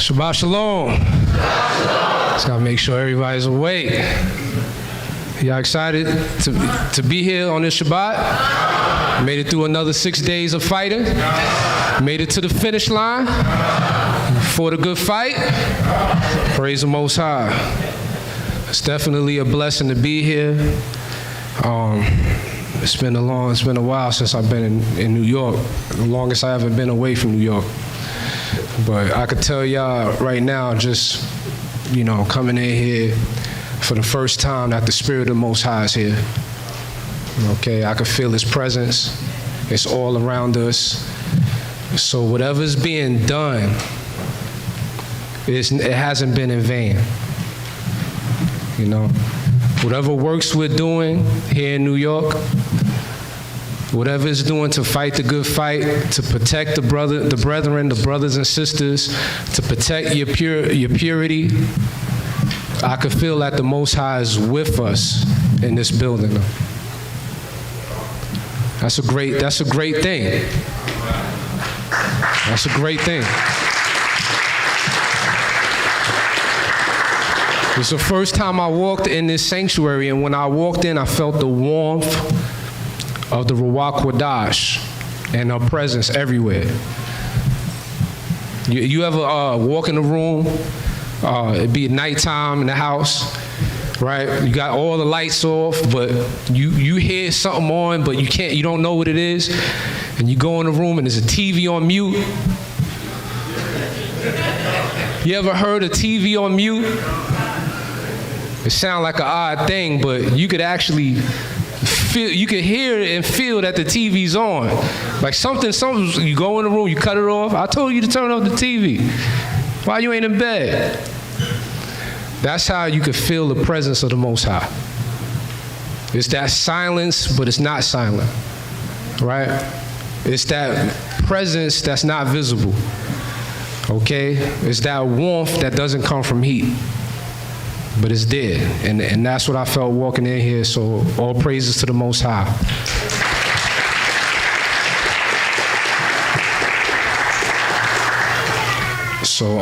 Shabbat Shalom. Just gotta make sure everybody's awake. Y'all excited to be here on this Shabbat? Made it through another 6 days of fighting. Made it to the finish line. Fought a good fight. Praise the Most High. It's definitely a blessing to be here. It's been a while since I've been in New York. The longest I ever been away from New York. But I could tell y'all right now, just, coming in here for the first time, that the Spirit of the Most High is here. Okay, I could feel His presence. It's all around us. So whatever's being done, it hasn't been in vain. Whatever works we're doing here in New York, whatever it's doing to fight the good fight, to protect the brethren, the brothers and sisters, to protect your purity, I could feel that the Most High is with us in this building. That's a great thing. That's a great thing. It's the first time I walked in this sanctuary, and when I walked in, I felt the warmth of the Rawchaa and her presence everywhere. You ever walk in the room, it'd be nighttime in the house, right? You got all the lights off, but you hear something on, but you don't know what it is, and you go in the room and there's a TV on mute. You ever heard a TV on mute? It sounds like an odd thing, but you could actually feel, you could hear it and feel that the TV's on. Like something, you go in the room, you cut it off. I told you to turn off the TV. Why you ain't in bed? That's how you could feel the presence of the Most High. It's that silence, but it's not silent, right? It's that presence that's not visible, okay? It's that warmth that doesn't come from heat, but it's there, and that's what I felt walking in here, so all praises to the Most High. So,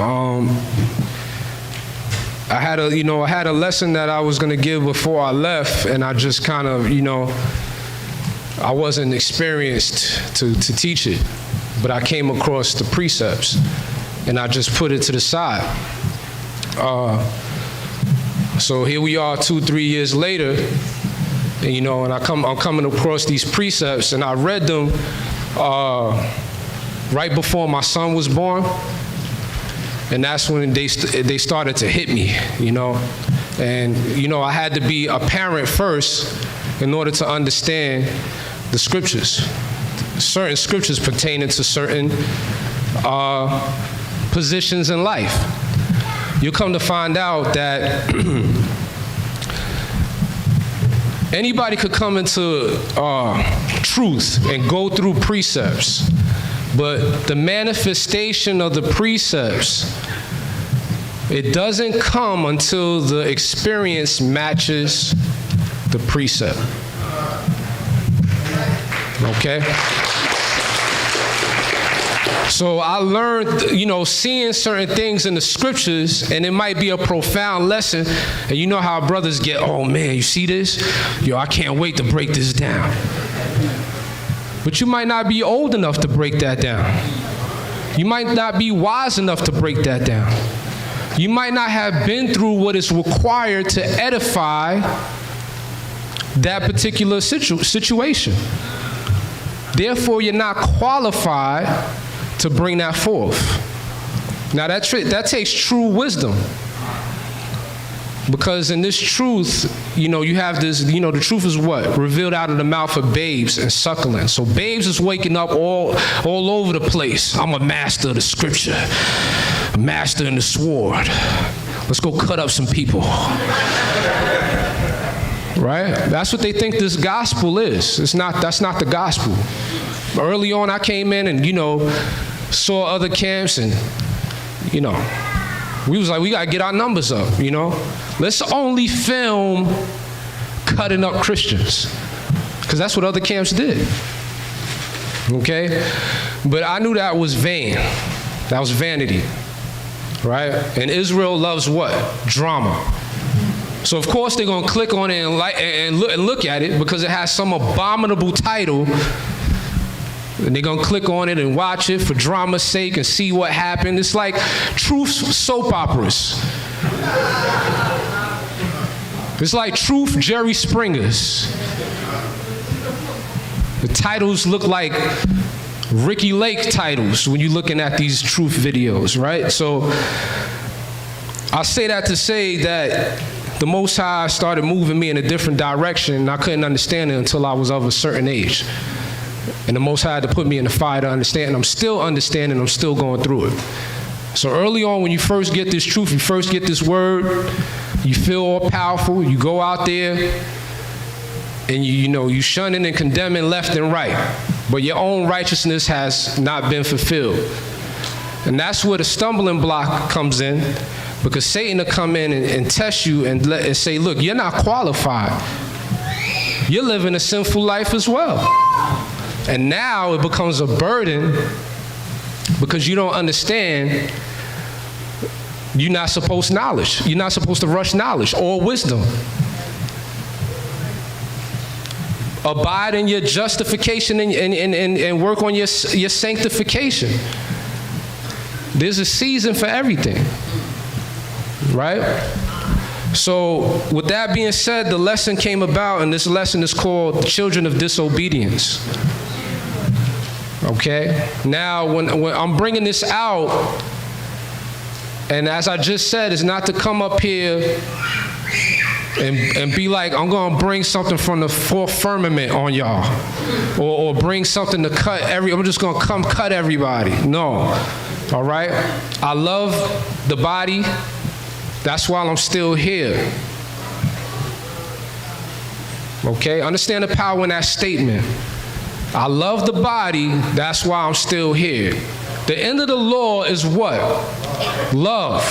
I had a lesson that I was gonna give before I left, and I just kind of, I wasn't experienced to teach it, but I came across the precepts, and I just put it to the side. So here we are 2-3 years later, and I'm coming across these precepts, and I read them right before my son was born, and that's when they started to hit me, and I had to be a parent first in order to understand the scriptures, certain scriptures pertaining to certain positions in life. You'll come to find out that anybody could come into truth and go through precepts, but the manifestation of the precepts, it doesn't come until the experience matches the precept. Okay? So I learned, seeing certain things in the scriptures, and it might be a profound lesson, and you know how brothers get, oh man, you see this? I can't wait to break this down. But you might not be old enough to break that down. You might not be wise enough to break that down. You might not have been through what is required to edify that particular situation. Therefore, you're not qualified to bring that forth. Now that takes true wisdom, because in this truth, you have this, the truth is what? Revealed out of the mouth of babes and sucklings. So babes is waking up all over the place. I'm a master of the scripture, a master in the sword. Let's go cut up some people. Right? That's what they think this gospel is. That's not the gospel. Early on, I came in and, saw other camps, and, we was like, we gotta get our numbers up, Let's only film cutting up Christians, because that's what other camps did. Okay? But I knew that was vain. That was vanity. right? And Israel loves what? Drama. So of course they're gonna click on it and look at it because it has some abominable title. And they're gonna click on it and watch it for drama's sake and see what happened. It's like truth soap operas. It's like truth Jerry Springers. The titles look like Ricky Lake titles when you're looking at these truth videos, right? So I say that to say that the Most High started moving me in a different direction, and I couldn't understand it until I was of a certain age. And the Most High had to put me in the fire to understand, and I'm still understanding, I'm still going through it. So early on, when you first get this truth, you first get this word, you feel all powerful, you go out there, and you shunning and condemning left and right, but your own righteousness has not been fulfilled. And that's where the stumbling block comes in, because Satan will come in and test you and say, look, you're not qualified. You're living a sinful life as well. And now it becomes a burden because you don't understand. You're not supposed to knowledge. You're not supposed to rush knowledge or wisdom. Abide in your justification and work on your sanctification. There's a season for everything, right? So with that being said, the lesson came about, and this lesson is called Children of Disobedience. Okay? Now, when I'm bringing this out, and as I just said, it's not to come up here and be like, I'm going to bring something from the fourth firmament on y'all, or bring something to cut I'm just going to come cut everybody. No. All right? I love the body. That's why I'm still here. Okay? Understand the power in that statement. I love the body. That's why I'm still here. The end of the law is what? Love.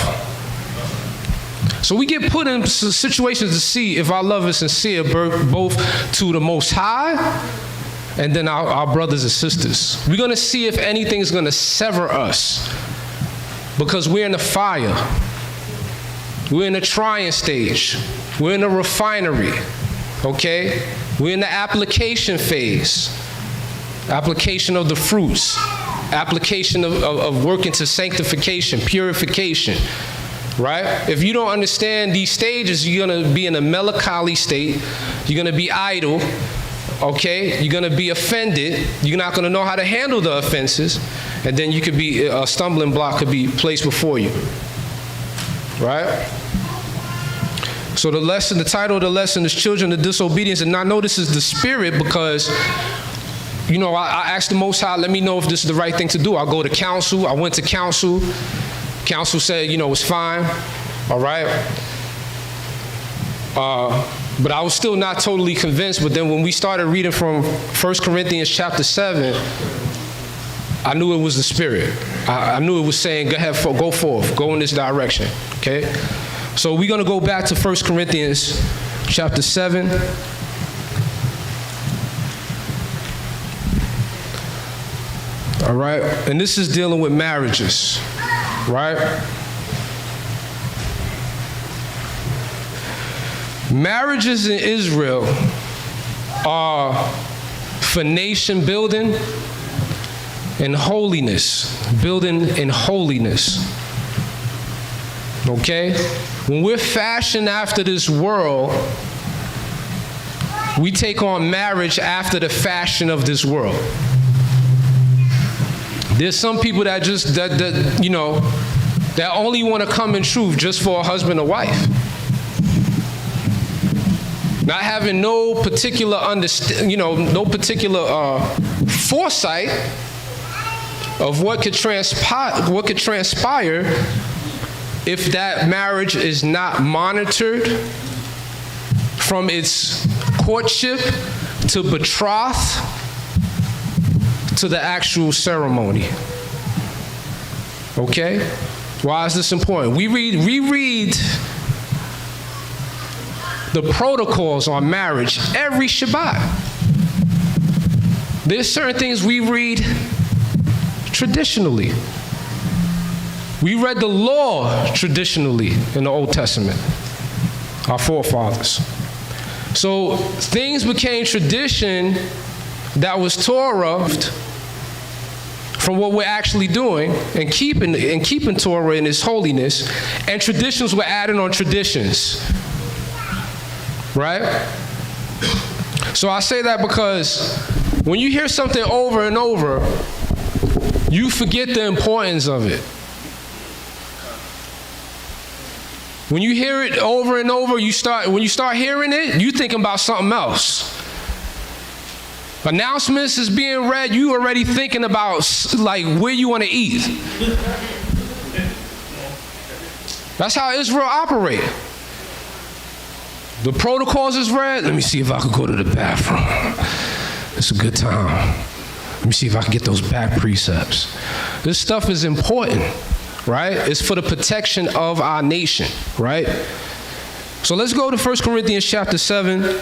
So we get put in situations to see if our love is sincere, both to the Most High and then our brothers and sisters. We're going to see if anything is going to sever us, because we're in the fire. We're in the trying stage. We're in the refinery. Okay? We're in the application phase. Application of the fruits. Application of working to sanctification, purification. Right? If you don't understand these stages, you're going to be in a melancholy state. You're going to be idle. Okay? You're going to be offended. You're not going to know how to handle the offenses. And then you could be, a stumbling block could be placed before you. Right? So the title of the lesson is Children of Disobedience. And I know this is the spirit because, I asked the Most High, let me know if this is the right thing to do. I'll go to council. I went to council. Council said, it's fine, all right? But I was still not totally convinced. But then when we started reading from 1 Corinthians chapter 7, I knew it was the Spirit. I knew it was saying, go ahead, go forth, go in this direction, okay? So we're going to go back to 1 Corinthians chapter 7. All right? And this is dealing with marriages. Right? Marriages in Israel are for nation building and holiness. Building in holiness. Okay? When we're fashioned after this world, we take on marriage after the fashion of this world. There's some people that just, that only want to come in truth just for a husband or wife. Not having no particular foresight of what could transpire if that marriage is not monitored from its courtship to betroth to the actual ceremony. Okay? Why is this important? We read the protocols on marriage every Shabbat. There's certain things we read traditionally. We read the law traditionally in the Old Testament, our forefathers. So things became tradition that was Torah from what we're actually doing and keeping Torah in its holiness, and traditions were added on traditions, right? So I say that because when you hear something over and over, you forget the importance of it. When you hear it over and over, when you start hearing it, you thinking about something else. Announcements is being read, you already thinking about like where you want to eat. That's how Israel operate. The protocols is read. Let me see if I could go to the bathroom. It's a good time. Let me see if I can get those back precepts. This stuff is important, right? It's for the protection of our nation, right? So let's go to 1 Corinthians chapter 7.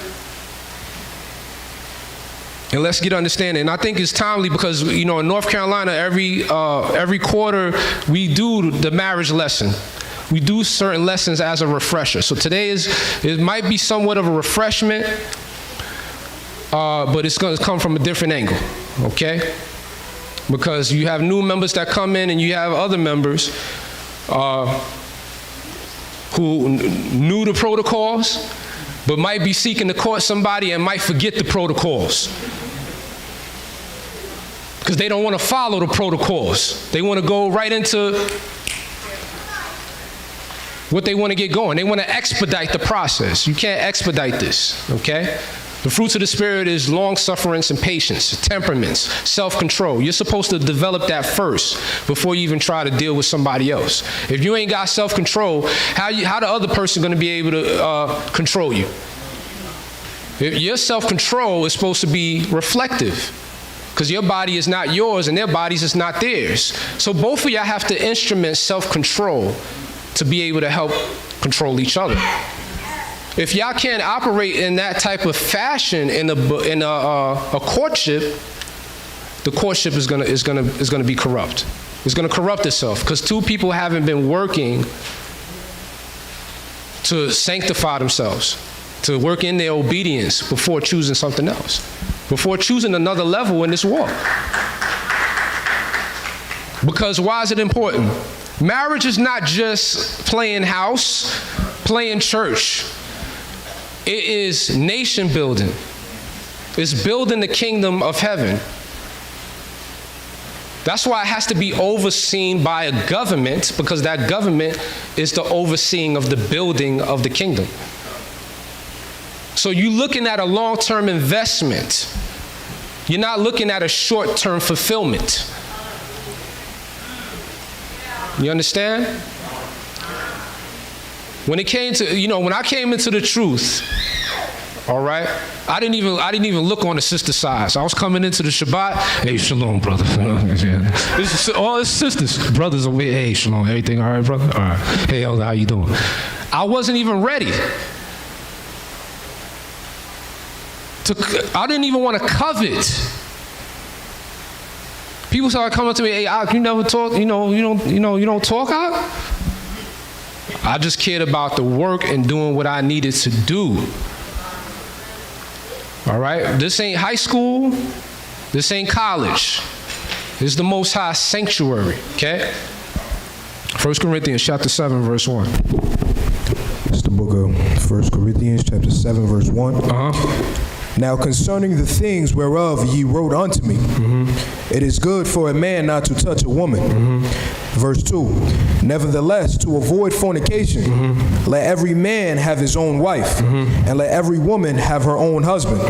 And let's get understanding. And I think it's timely because, in North Carolina, every quarter we do the marriage lesson. We do certain lessons as a refresher. So today it might be somewhat of a refreshment, but it's going to come from a different angle, okay? Because you have new members that come in and you have other members who knew the protocols, but might be seeking to court somebody and might forget the protocols. Because they don't want to follow the protocols. They want to go right into what they want to get going. They want to expedite the process. You can't expedite this, okay? The fruits of the Spirit is long-sufferance and patience, temperaments, self-control. You're supposed to develop that first before you even try to deal with somebody else. If you ain't got self-control, how the other person going to be able to control you? Your self-control is supposed to be reflective, because your body is not yours and their bodies is not theirs. So both of y'all have to instrument self-control to be able to help control each other. If y'all can't operate in that type of fashion in a courtship, the courtship is gonna be corrupt. It's gonna corrupt itself because two people haven't been working to sanctify themselves, to work in their obedience before choosing something else, before choosing another level in this walk. Because why is it important? Marriage is not just playing house, playing church. It is nation building. It's building the kingdom of heaven. That's why it has to be overseen by a government, because that government is the overseeing of the building of the kingdom. So you're looking at a long-term investment. You're not looking at a short-term fulfillment. You understand? When it came to, when I came into the truth, all right, I didn't even look on the sister side. So I was coming into the Shabbat. Hey, shalom, brother. All his sisters, brothers over here. Hey, shalom. Everything all right, brother? All right. Hey, Elder, how you doing? I wasn't even ready. I didn't even want to covet. People started coming to me, hey, you never talk, you don't talk out? I just cared about the work and doing what I needed to do. All right? This ain't high school. This ain't college. This is the Most High sanctuary, okay? 1 Corinthians chapter 7, verse 1. It's the book of 1 Corinthians chapter 7, verse 1. Now concerning the things whereof ye wrote unto me, it is good for a man not to touch a woman. Verse 2, nevertheless, to avoid fornication, let every man have his own wife, and let every woman have her own husband.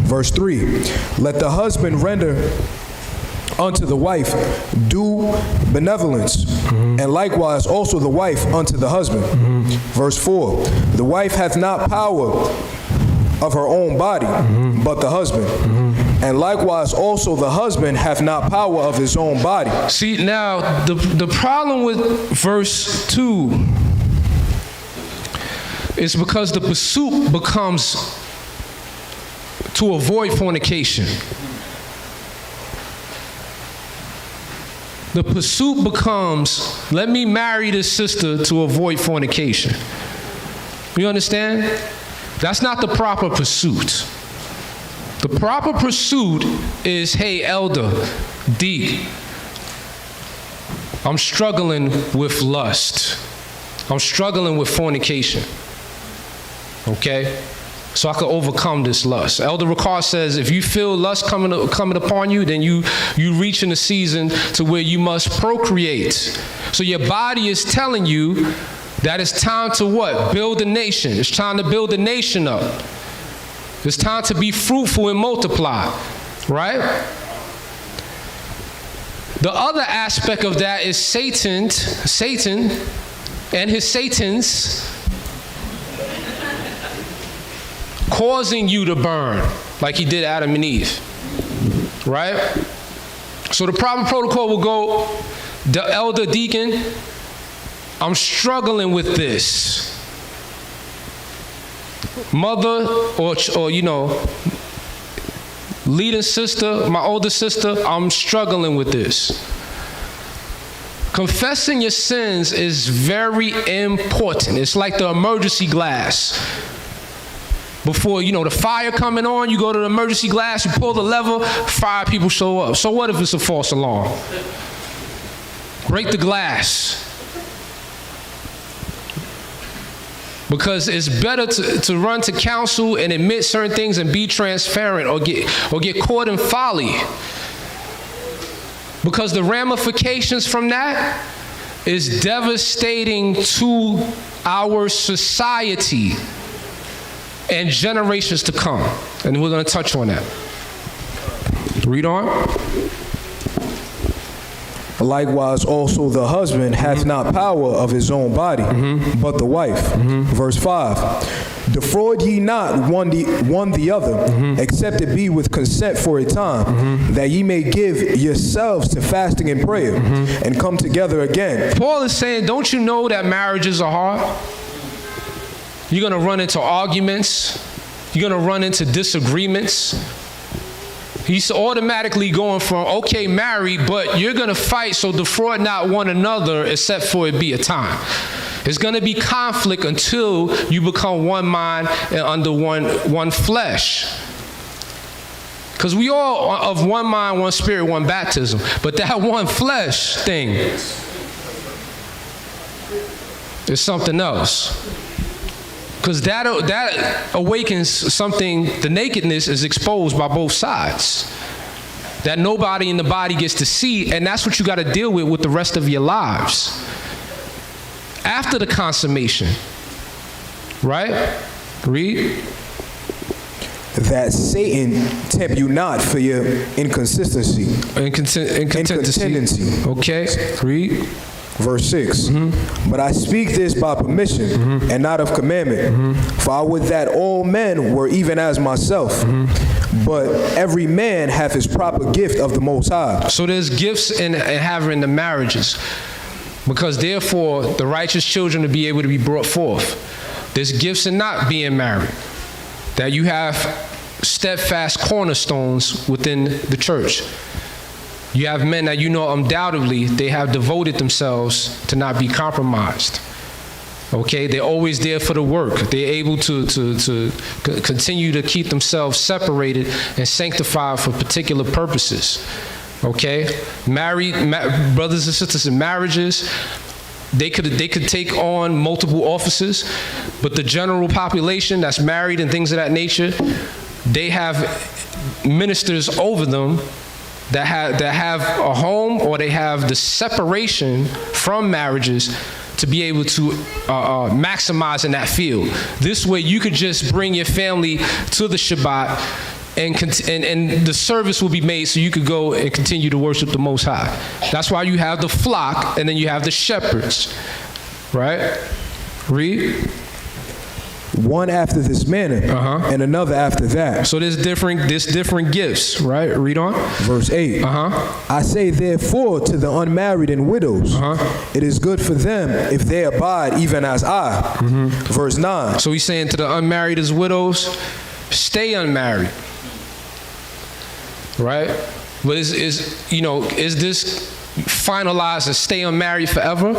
Verse 3, let the husband render unto the wife due benevolence, and likewise also the wife unto the husband. Verse 4, the wife hath not power of her own body, but the husband. And likewise also the husband hath not power of his own body. See, now, the problem with verse 2 is because the pursuit becomes to avoid fornication. The pursuit becomes, let me marry this sister to avoid fornication. You understand? That's not the proper pursuit. The proper pursuit is, hey, elder, D, I'm struggling with lust. I'm struggling with fornication. Okay? So I can overcome this lust. Elder Rawchaa says, if you feel lust coming upon you, then you reach in a season to where you must procreate. So your body is telling you that it's time to what? Build a nation. It's time to build a nation up. It's time to be fruitful and multiply, right? The other aspect of that is Satan and his Satans causing you to burn, like he did Adam and Eve, right? So the proper protocol will go, the elder deacon, I'm struggling with this. Mother or you know, leading sister, my older sister, I'm struggling with this. Confessing your sins is very important. It's like the emergency glass. Before, you know, the fire coming on, you go to the emergency glass, you pull the lever, 5 people show up. So what if it's a false alarm? Break the glass. Because it's better to run to counsel and admit certain things and be transparent or get caught in folly. Because the ramifications from that is devastating to our society and generations to come. And we're going to touch on that. Read on. Likewise also the husband hath not power of his own body, but the wife. Verse 5. Defraud ye not one the other, except it be with consent for a time, that ye may give yourselves to fasting and prayer, and come together again. Paul is saying, don't you know that marriages are hard? You're going to run into arguments. You're going to run into disagreements. He's automatically going from, okay, married, but you're going to fight, so defraud not one another except for it be a time. There's going to be conflict until you become one mind and under one flesh. Because we all are of one mind, one spirit, one baptism. But that one flesh thing is something else. Because that awakens something, the nakedness is exposed by both sides. That nobody in the body gets to see, and that's what you got to deal with the rest of your lives. After the consummation. Right? Read. That Satan tempt you not for your inconsistency. Incontinency. Okay, read. Verse 6, but I speak this by permission and not of commandment, for I would that all men were even as myself, but every man hath his proper gift of the Most High. So there's gifts in having the marriages, because therefore the righteous children to be able to be brought forth. There's gifts in not being married, that you have steadfast cornerstones within the church. You have men that you know undoubtedly they have devoted themselves to not be compromised. Okay, they're always there for the work. They're able to continue to keep themselves separated and sanctified for particular purposes. Okay, brothers and sisters in marriages, they could take on multiple offices, but the general population that's married and things of that nature, they have ministers over them that have a home, or they have the separation from marriages to be able to maximize in that field. This way you could just bring your family to the Shabbat and the service will be made so you could go and continue to worship the Most High. That's why you have the flock and then you have the shepherds, right? Read. One after this manner, and another after that. So there's different gifts, right? Read on. Verse 8. I say therefore to the unmarried and widows, it is good for them if they abide even as I. Verse 9. So he's saying to the unmarried as widows, stay unmarried. Right? But is this finalize and stay unmarried forever.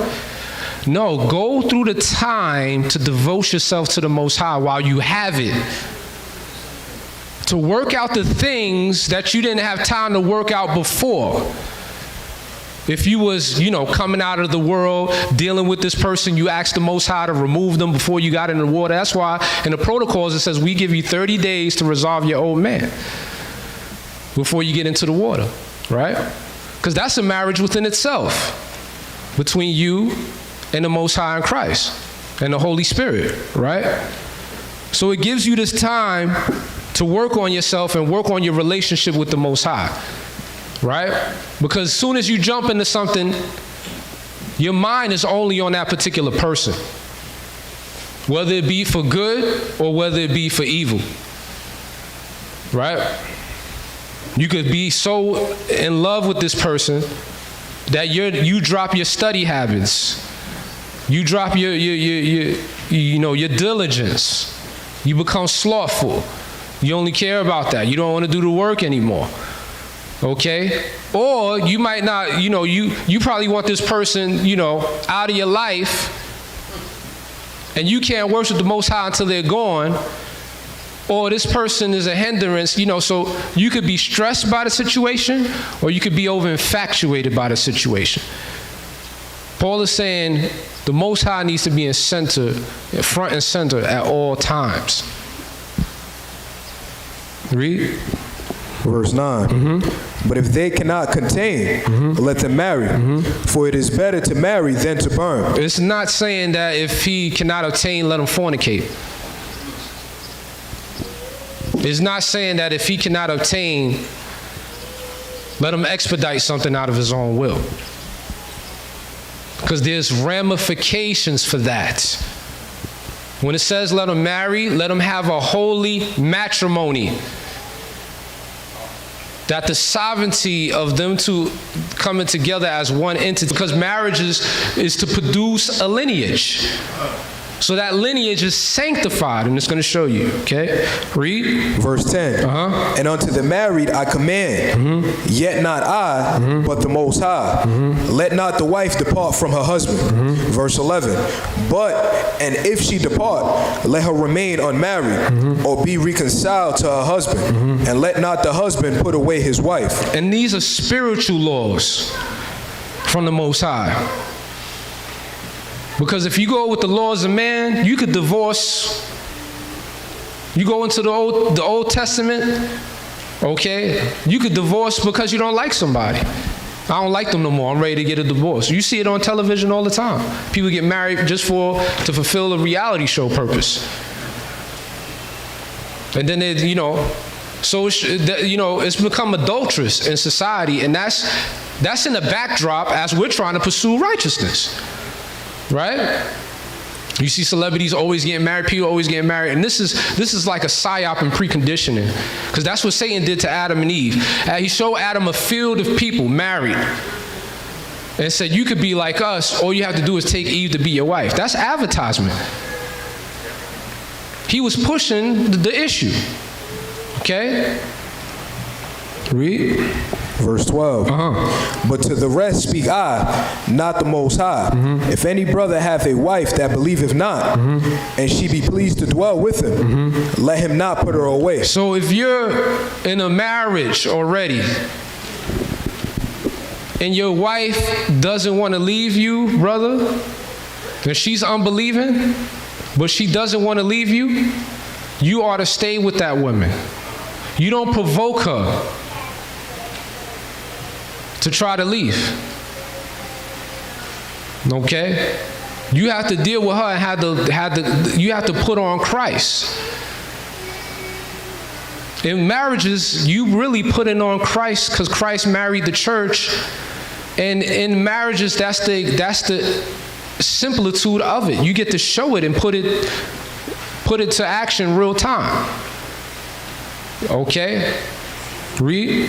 No, go through the time to devote yourself to the Most High while you have it. To work out the things that you didn't have time to work out before. If you was, coming out of the world, dealing with this person, you asked the Most High to remove them before you got in the water. That's why in the protocols it says we give you 30 days to resolve your old man before you get into the water, right? Because that's a marriage within itself between you and the Most High in Christ and the Holy Spirit, right? So it gives you this time to work on yourself and work on your relationship with the Most High, right? Because as soon as you jump into something, your mind is only on that particular person, whether it be for good or whether it be for evil, right? You could be so in love with this person that you drop your study habits, you drop your diligence, you become slothful. You only care about that. You don't want to do the work anymore. Okay? Or you might not, you probably want this person, out of your life, and you can't worship the Most High until they're gone. Or this person is a hindrance, so you could be stressed by the situation, or you could be over-infatuated by the situation. Paul is saying the Most High needs to be front and center at all times. Read. Verse 9. But if they cannot contain, let them marry. For it is better to marry than to burn. It's not saying that if he cannot obtain, let him fornicate. It's not saying that if he cannot obtain, let him expedite something out of his own will. Because there's ramifications for that. When it says let him marry, let him have a holy matrimony. That the sovereignty of them two coming together as one entity, because marriage is to produce a lineage. So that lineage is sanctified, and it's going to show you, okay? Read. Verse 10. And unto the married I command, yet not I, but the Most High. Let not the wife depart from her husband. Verse 11. And if she depart, let her remain unmarried, or be reconciled to her husband, and let not the husband put away his wife. And these are spiritual laws from the Most High. Because if you go with the laws of man, you could divorce. You go into the Old Testament, okay? You could divorce because you don't like somebody. I don't like them no more. I'm ready to get a divorce. You see it on television all the time. People get married just to fulfill a reality show purpose. And then it's become adulterous in society, and that's in the backdrop as we're trying to pursue righteousness. Right? You see celebrities always getting married, people always getting married, and this is like a psyop and preconditioning, because that's what Satan did to Adam and Eve. He showed Adam a field of people married, and said, you could be like us, all you have to do is take Eve to be your wife. That's advertisement. He was pushing the issue. Okay? Read. Verse 12. But to the rest speak I, not the Most High. If any brother hath a wife that believeth not, and she be pleased to dwell with him, let him not put her away. So if you're in a marriage already, and your wife doesn't want to leave you, brother, and she's unbelieving, but she doesn't want to leave you, you ought to stay with that woman. You don't provoke her to try to leave. Okay? You have to deal with her and you have to put on Christ. In marriages, you really putting on Christ because Christ married the church. And in marriages, that's the similitude of it. You get to show it and put it to action real time. Okay? Read.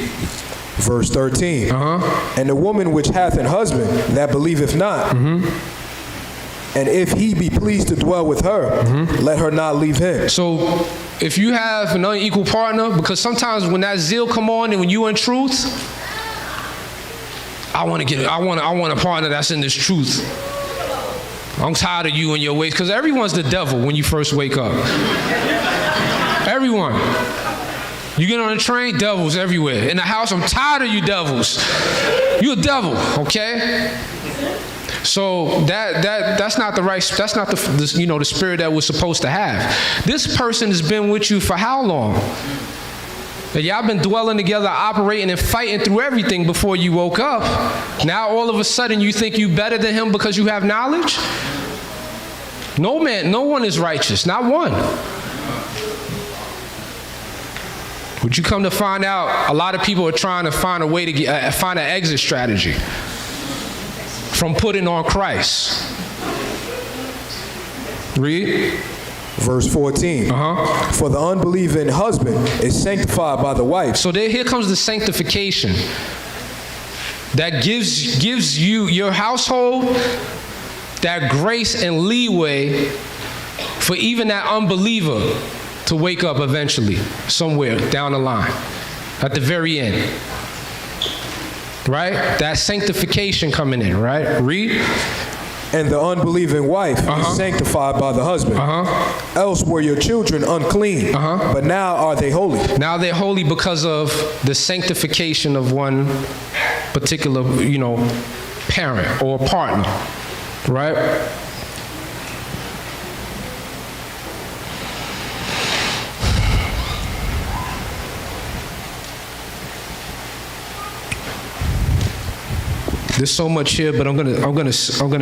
Verse 13. And the woman which hath an husband that believeth not, and if he be pleased to dwell with her, let her not leave him. So if you have an unequal partner, because sometimes when that zeal come on and when you in truth, I want a partner that's in this truth. I'm tired of you and your ways. Because everyone's the devil when you first wake up. Everyone. You get on the train, devils everywhere. In the house, I'm tired of you devils. You a devil, okay? So that's not the right, that's not the spirit that we're supposed to have. This person has been with you for how long? And y'all been dwelling together, operating and fighting through everything before you woke up. Now all of a sudden you think you better than him because you have knowledge? No one is righteous, not one. Would you come to find out, a lot of people are trying to find a way to find an exit strategy from putting on Christ. Read. Verse 14. For the unbelieving husband is sanctified by the wife. So here comes the sanctification that gives you, your household, that grace and leeway for even that unbeliever to wake up eventually, somewhere down the line, at the very end. Right? That sanctification coming in, right? Read. And the unbelieving wife is sanctified by the husband. Else were your children unclean, but now are they holy. Now they're holy because of the sanctification of one particular, parent or partner, right? There's so much here, but I'm gonna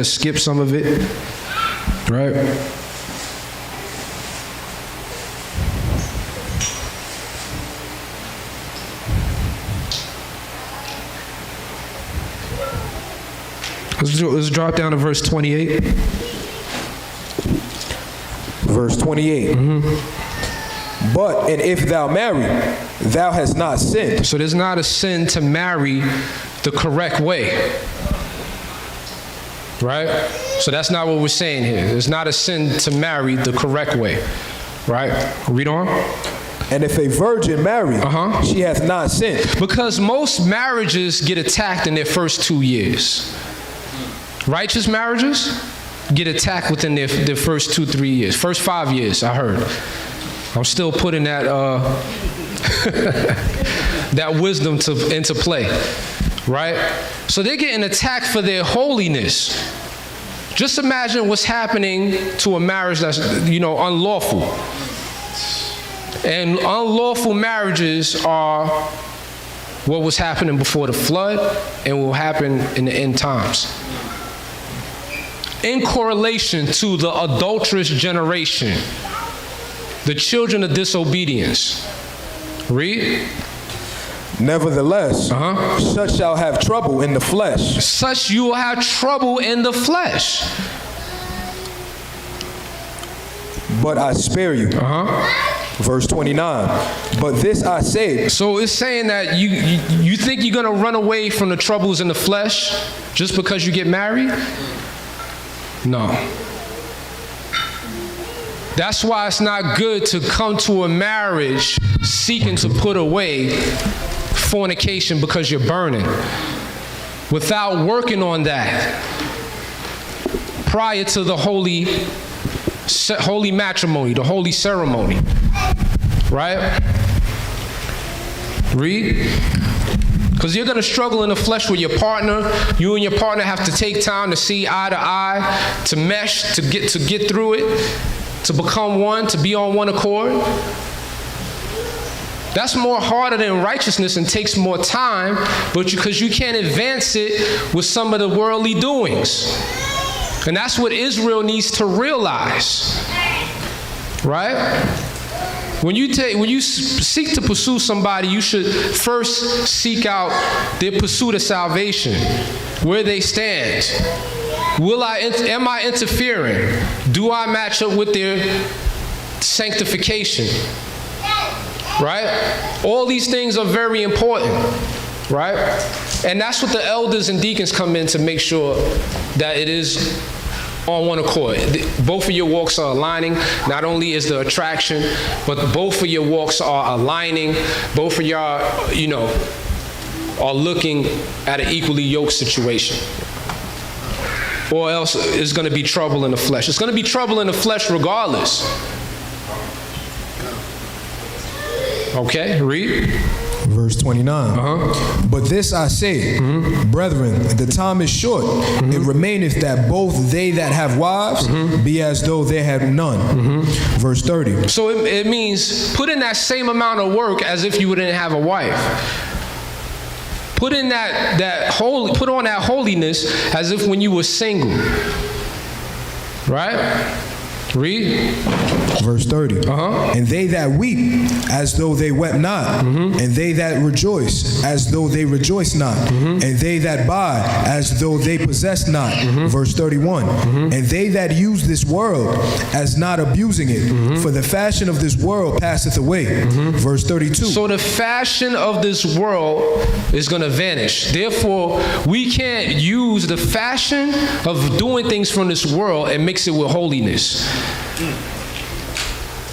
skip some of it, right? Let's drop down to verse 28. Verse 28. But, and if thou marry, thou hast not sinned. So there's not a sin to marry the correct way. Right? So that's not what we're saying here. There's not a sin to marry the correct way. Right? Read on. And if a virgin marry, she hath not sinned. Because most marriages get attacked in their first 2 years. Righteous marriages get attacked within their first 2-3 years. First 5 years, I heard. I'm still putting that that wisdom into play, right? So they're getting attacked for their holiness. Just imagine what's happening to a marriage that's, unlawful. And unlawful marriages are what was happening before the flood and will happen in the end times. In correlation to the adulterous generation, the children of disobedience. Read. Nevertheless, such shall have trouble in the flesh. Such you will have trouble in the flesh. But I spare you. Verse 29. But this I say. So it's saying that you think you're going to run away from the troubles in the flesh just because you get married? No. That's why it's not good to come to a marriage seeking to put away fornication because you're burning, without working on that prior to the holy matrimony, the holy ceremony. Right? Read. Because you're going to struggle in the flesh with your partner. You and your partner have to take time to see eye to eye, to mesh, to get through it, to become one, to be on one accord. That's more harder than righteousness and takes more time, but because you can't advance it with some of the worldly doings. And that's what Israel needs to realize. Right? When you seek to pursue somebody, you should first seek out their pursuit of salvation, where they stand. Am I interfering? Do I match up with their sanctification? Right? All these things are very important, right? And that's what the elders and deacons come in to make sure that it is on one accord. Both of your walks are aligning. Not only is the attraction, but both of your walks are aligning. Both of y'all, are looking at an equally yoked situation. Or else it's going to be trouble in the flesh. It's going to be trouble in the flesh regardless. Okay, read. Verse 29. But this I say, brethren, the time is short. It remaineth that both they that have wives be as though they had none. Verse 30. So it means put in that same amount of work as if you didn't have a wife. Put in put on that holiness as if when you were single. Right? Read. Verse 30. And they that weep as though they wept not, and they that rejoice as though they rejoice not, and they that buy as though they possess not. Verse 31. And they that use this world as not abusing it, for the fashion of this world passeth away. Verse 32. So the fashion of this world is going to vanish. Therefore, we can't use the fashion of doing things from this world and mix it with holiness.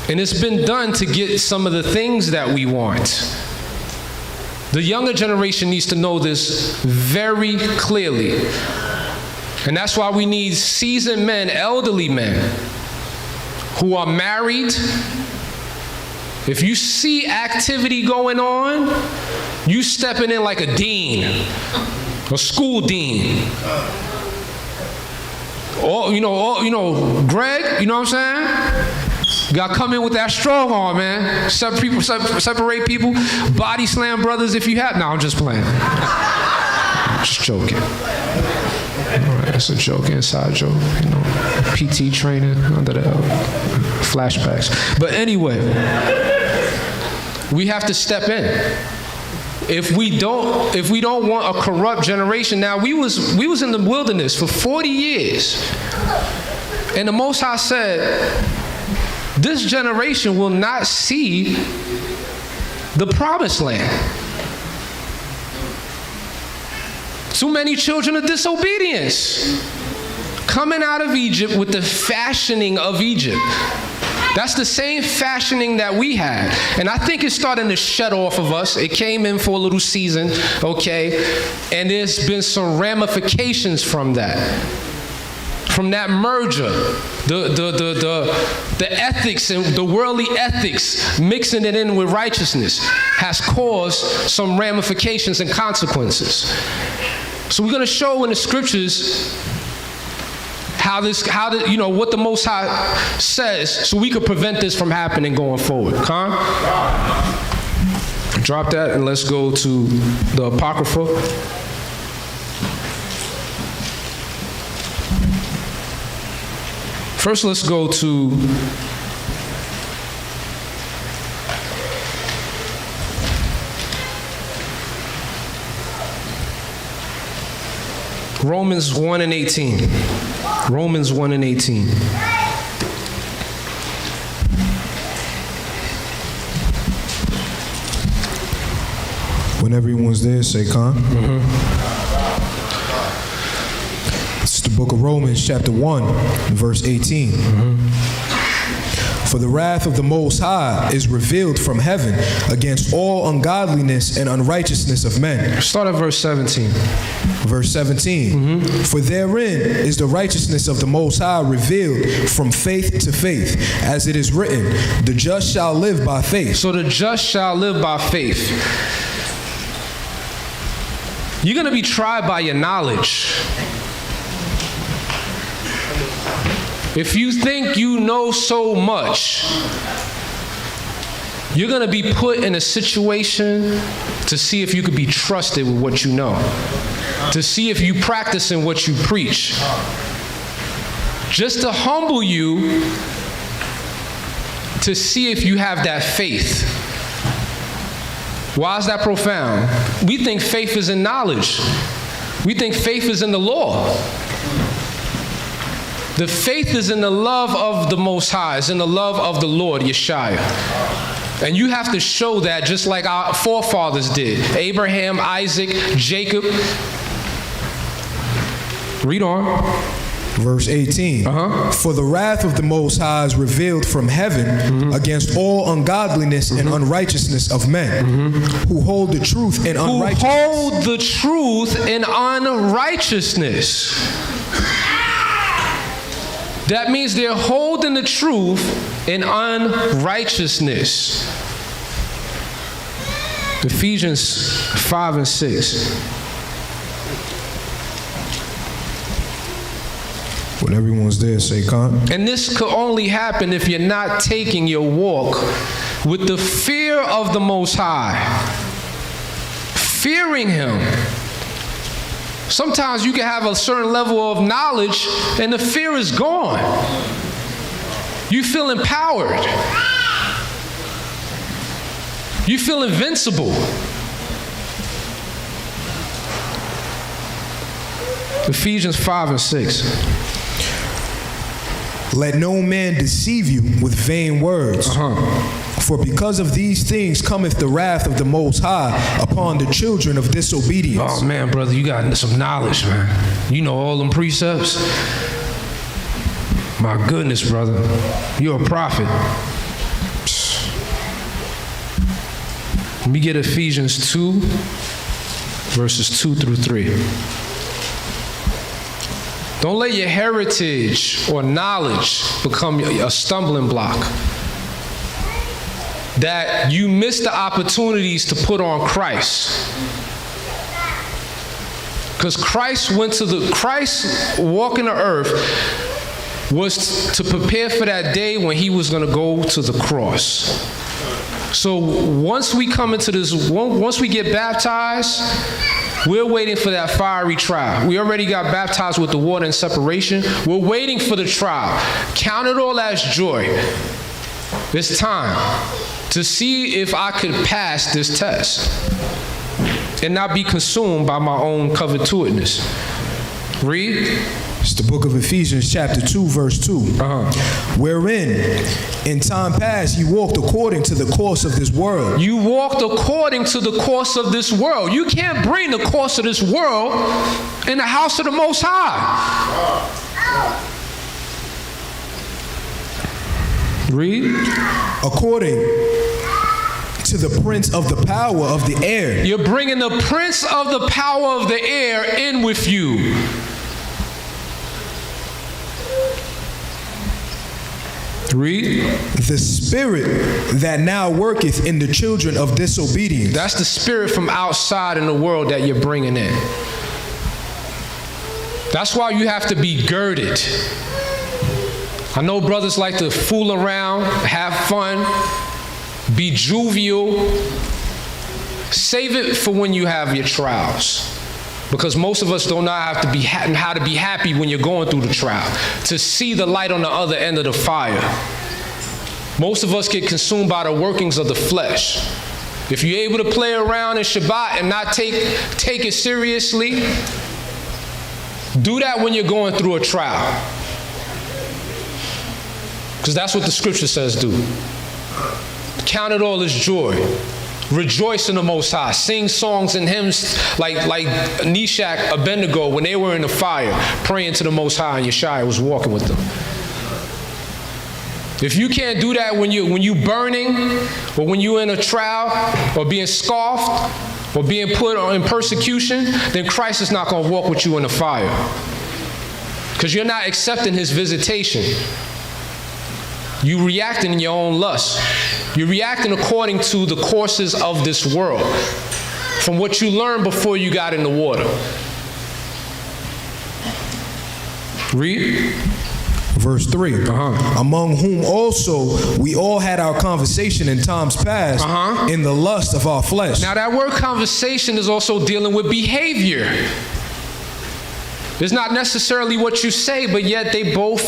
And it's been done to get some of the things that we want. The younger generation needs to know this very clearly. And that's why we need seasoned men, elderly men, who are married. If you see activity going on, you stepping in like a dean, a school dean. Greg, you know what I'm saying? You gotta come in with that strong arm, man. Separate people, body slam brothers if you have. No, I'm just playing. Just joking. All right, that's a joke, inside joke. PT training under the flashbacks. But anyway, we have to step in. If we don't want a corrupt generation. Now we was in the wilderness for 40 years, and the Most High said, this generation will not see the promised land. Too many children of disobedience coming out of Egypt with the fashioning of Egypt. That's the same fashioning that we had. And I think it's starting to shed off of us. It came in for a little season, okay? And there's been some ramifications from that. From that merger, the ethics and the worldly ethics, mixing it in with righteousness, has caused some ramifications and consequences. So we're going to show in the scriptures what the Most High says, so we could prevent this from happening going forward. Drop that and let's go to the Apocrypha. First, let's go to Romans 1 and 18. Romans 1 and 18. When everyone's there, say Con. It's the book of Romans, chapter 1, verse 18. For the wrath of the Most High is revealed from heaven against all ungodliness and unrighteousness of men. Start at verse 17. Verse 17. For therein is the righteousness of the Most High revealed from faith to faith, as it is written, the just shall live by faith. So the just shall live by faith. You're going to be tried by your knowledge. If you think you know so much, you're going to be put in a situation to see if you could be trusted with what you know, to see if you practicing what you preach, just to humble you, to see if you have that faith. Why is that profound? We think faith is in knowledge. We think faith is in the law. The faith is in the love of the Most High, it's in the love of the Lord, Yeshua. And you have to show that just like our forefathers did. Abraham, Isaac, Jacob. Read on. Verse 18. For the wrath of the Most High is revealed from heaven against all ungodliness and unrighteousness of men who hold the truth in unrighteousness. Who hold the truth in unrighteousness. That means they're holding the truth in unrighteousness. Ephesians 5 and 6. When everyone's there, say con. And this could only happen if you're not taking your walk with the fear of the Most High. Fearing Him. Sometimes you can have a certain level of knowledge and the fear is gone. You feel empowered. You feel invincible. Ephesians 5 and 6. Let no man deceive you with vain words. For because of these things cometh the wrath of the Most High upon the children of disobedience. Oh man, brother, you got some knowledge, man. You know all them precepts. My goodness, brother. You're a prophet. Let me get Ephesians 2, verses 2 through 3. Don't let your heritage or knowledge become a stumbling block. That you miss the opportunities to put on Christ. Because Christ walking the earth was to prepare for that day when he was going to go to the cross. So once we come into this, once we get baptized, we're waiting for that fiery trial. We already got baptized with the water and separation. We're waiting for the trial. Count it all as joy. It's time to see if I could pass this test and not be consumed by my own covetousness. Read. It's the book of Ephesians chapter 2, verse 2. Wherein, in time past, you walked according to the course of this world. You walked according to the course of this world. You can't bring the course of this world in the house of the Most High. Read. According to the prince of the power of the air. You're bringing the prince of the power of the air in with you. Read. The spirit that now worketh in the children of disobedience. That's the spirit from outside in the world that you're bringing in. That's why you have to be girded. I know brothers like to fool around, have fun, be jovial. Save it for when you have your trials. Because most of us do not have to be how to be happy when you're going through the trial, to see the light on the other end of the fire. Most of us get consumed by the workings of the flesh. If you're able to play around in Shabbat and not take it seriously, do that when you're going through a trial. Because that's what the scripture says do. Count it all as joy. Rejoice in the Most High. Sing songs and hymns like Meshach, Abednego when they were in the fire, praying to the Most High, and Yeshua was walking with them. If you can't do that when you burning, or when you're in a trial, or being scoffed, or being put in persecution, then Christ is not going to walk with you in the fire. Because you're not accepting his visitation. You're reacting in your own lust. You're reacting according to the courses of this world, from what you learned before you got in the water. Read. Verse 3. Among whom also we all had our conversation in times past in the lust of our flesh. Now that word conversation is also dealing with behavior. It's not necessarily what you say, but yet they both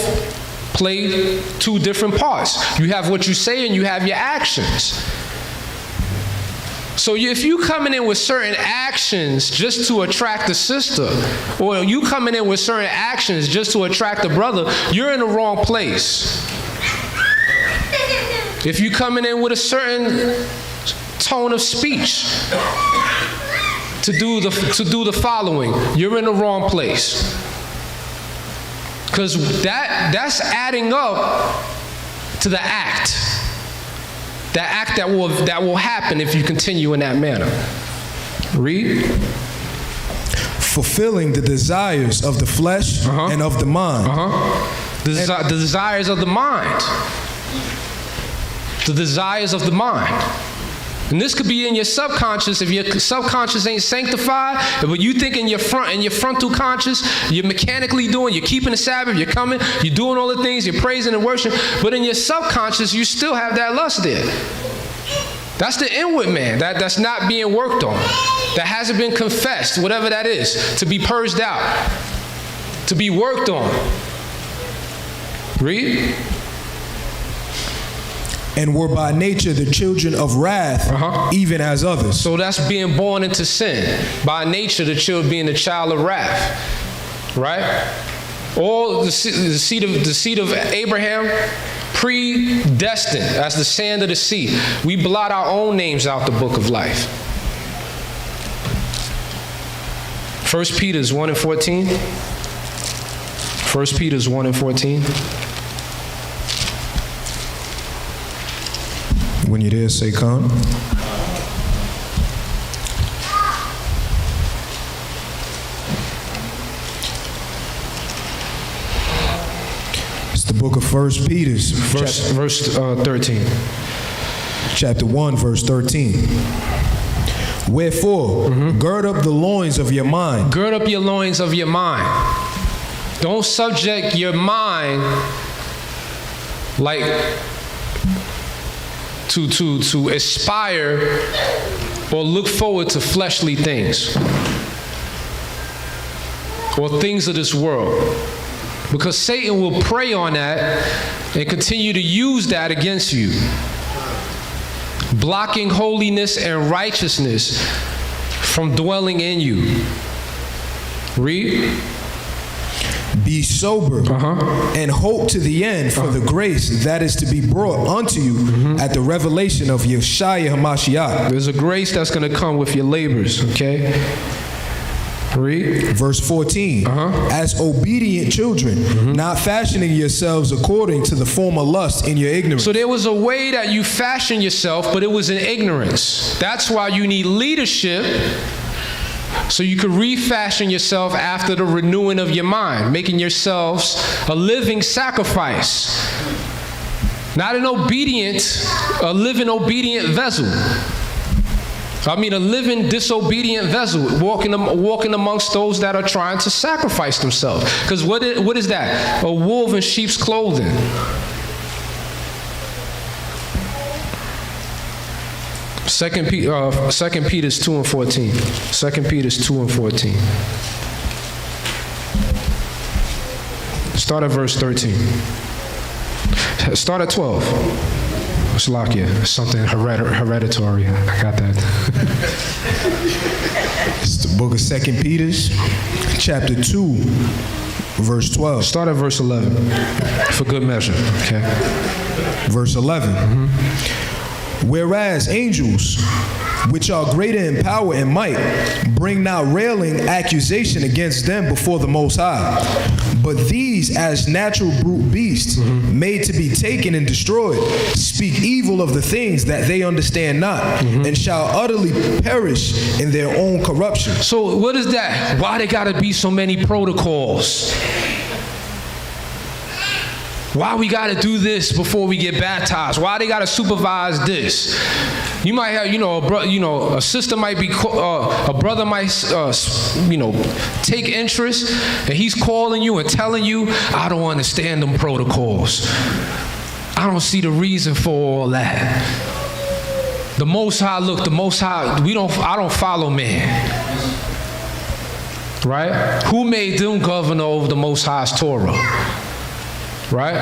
play two different parts. You have what you say and you have your actions. So if you coming in with certain actions just to attract a sister, or you coming in with certain actions just to attract a brother, you're in the wrong place. If you coming in with a certain tone of speech to do the following, you're in the wrong place. Because that's adding up to the act. The act that will happen if you continue in that manner. Read. Fulfilling the desires of the flesh and of the mind. The desires of the mind. The desires of the mind. And this could be in your subconscious. If your subconscious ain't sanctified, but you think in your frontal conscious, you're mechanically doing, you're keeping the Sabbath, you're coming, you're doing all the things, you're praising and worshiping, but in your subconscious, you still have that lust there. That's the inward man that's not being worked on, that hasn't been confessed, whatever that is, to be purged out, to be worked on. Read. And were by nature the children of wrath, even as others. So that's being born into sin. By nature, the child being the child of wrath, right? All the seed of Abraham, predestined as the sand of the sea. We blot our own names out the book of life. 1 Peter 1:14. 1 Peter 1:14. When you're there, say come. It's the book of 1 Peter, verse 13. Chapter 1, verse 13. Wherefore, gird up the loins of your mind. Gird up your loins of your mind. Don't subject your mind like to aspire or look forward to fleshly things or things of this world, because Satan will prey on that and continue to use that against you, blocking holiness and righteousness from dwelling in you. Read. Be sober and hope to the end for the grace that is to be brought unto you at the revelation of Yeshua HaMashiach. There's a grace that's going to come with your labors, okay? Read. Verse 14. As obedient children, not fashioning yourselves according to the former lust in your ignorance. So there was a way that you fashion yourself, but it was in ignorance. That's why you need leadership, so you could refashion yourself after the renewing of your mind, making yourselves a living sacrifice. Not an a living obedient vessel. I mean a living disobedient vessel, walking amongst those that are trying to sacrifice themselves. Because what is that? A wolf in sheep's clothing. Second Peter 2:14. 2 Peter 2:14. Start at verse 13. Start at 12. It's Lawya. Something hereditary. I got that. It's the book of 2 Peter, chapter 2, verse 12. Start at verse 11, for good measure, okay? Verse 11. Whereas angels, which are greater in power and might, bring not railing accusation against them before the Most High. But these, as natural brute beasts, made to be taken and destroyed, speak evil of the things that they understand not, and shall utterly perish in their own corruption. So what is that? Why they gotta be so many protocols? Why we gotta do this before we get baptized? Why they gotta supervise this? You might have, a sister might be, a brother might, take interest, and he's calling you and telling you, I don't understand them protocols. I don't see the reason for all that. The Most High, I don't follow man. Right? Who made them governor over the Most High's Torah? Right?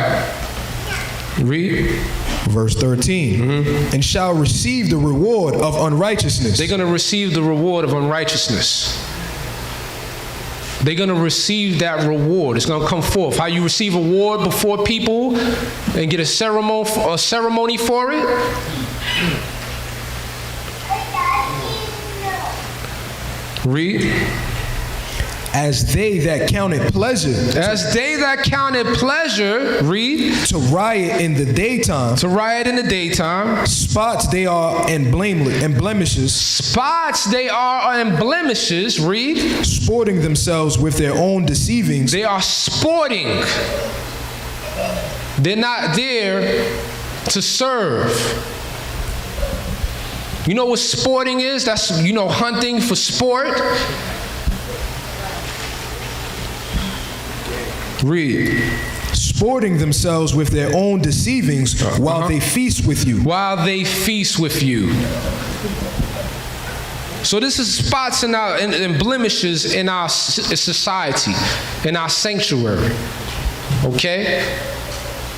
Read. Verse 13. And shall receive the reward of unrighteousness. They're going to receive the reward of unrighteousness. They're going to receive that reward. It's going to come forth. How you receive a reward before people and get a ceremony for it? Read. As they that counted pleasure. As they that counted pleasure, read. To riot in the daytime. To riot in the daytime. Spots they are and blemishes. Spots they are and blemishes, read. Sporting themselves with their own deceivings. They are sporting. They're not there to serve. You know what sporting is? That's, hunting for sport. Read. Sporting themselves with their own deceivings while they feast with you. While they feast with you. So this is spots and blemishes in our society, in our sanctuary. Okay?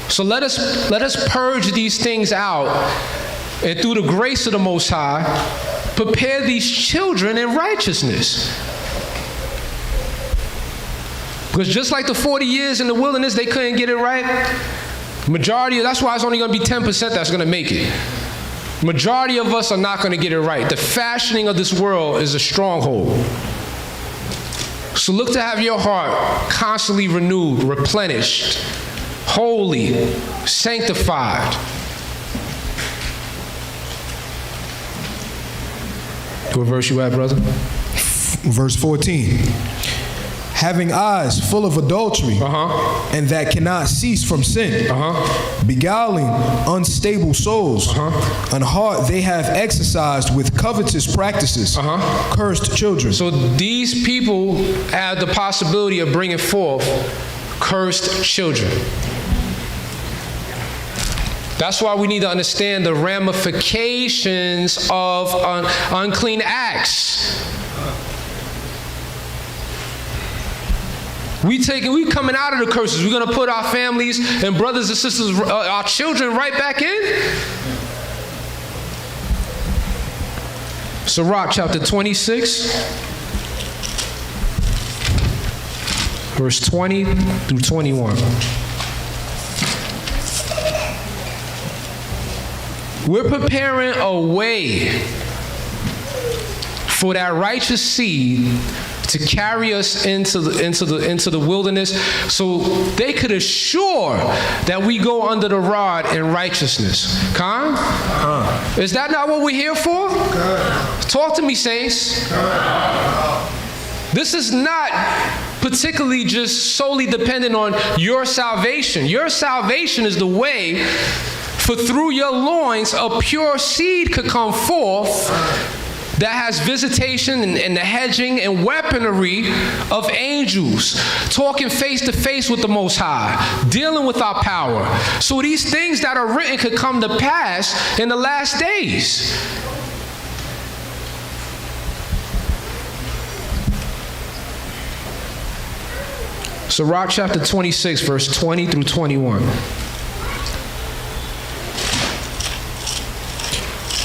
So let us purge these things out, and through the grace of the Most High, prepare these children in righteousness. Because just like the 40 years in the wilderness, they couldn't get it right. That's why it's only going to be 10% that's going to make it. Majority of us are not going to get it right. The fashioning of this world is a stronghold. So look to have your heart constantly renewed, replenished, holy, sanctified. What verse you at, brother? Verse 14. Having eyes full of adultery, and that cannot cease from sin, beguiling unstable souls, and heart they have exercised with covetous practices, cursed children. So these people have the possibility of bringing forth cursed children. That's why we need to understand the ramifications of unclean acts. We coming out of the curses. We're going to put our families and brothers and sisters, our children right back in. So Rawchaa chapter 26, verse 20 through 21. We're preparing a way for that righteous seed to carry us into the wilderness, so they could assure that we go under the rod in righteousness. Is that not what we're here for? Talk to me, saints. This is not particularly just solely dependent on your salvation. Your salvation is the way, for through your loins a pure seed could come forth that has visitation and the hedging and weaponry of angels, talking face to face with the Most High, dealing with our power. So these things that are written could come to pass in the last days. So Rawchaa chapter 26, verse 20 through 21.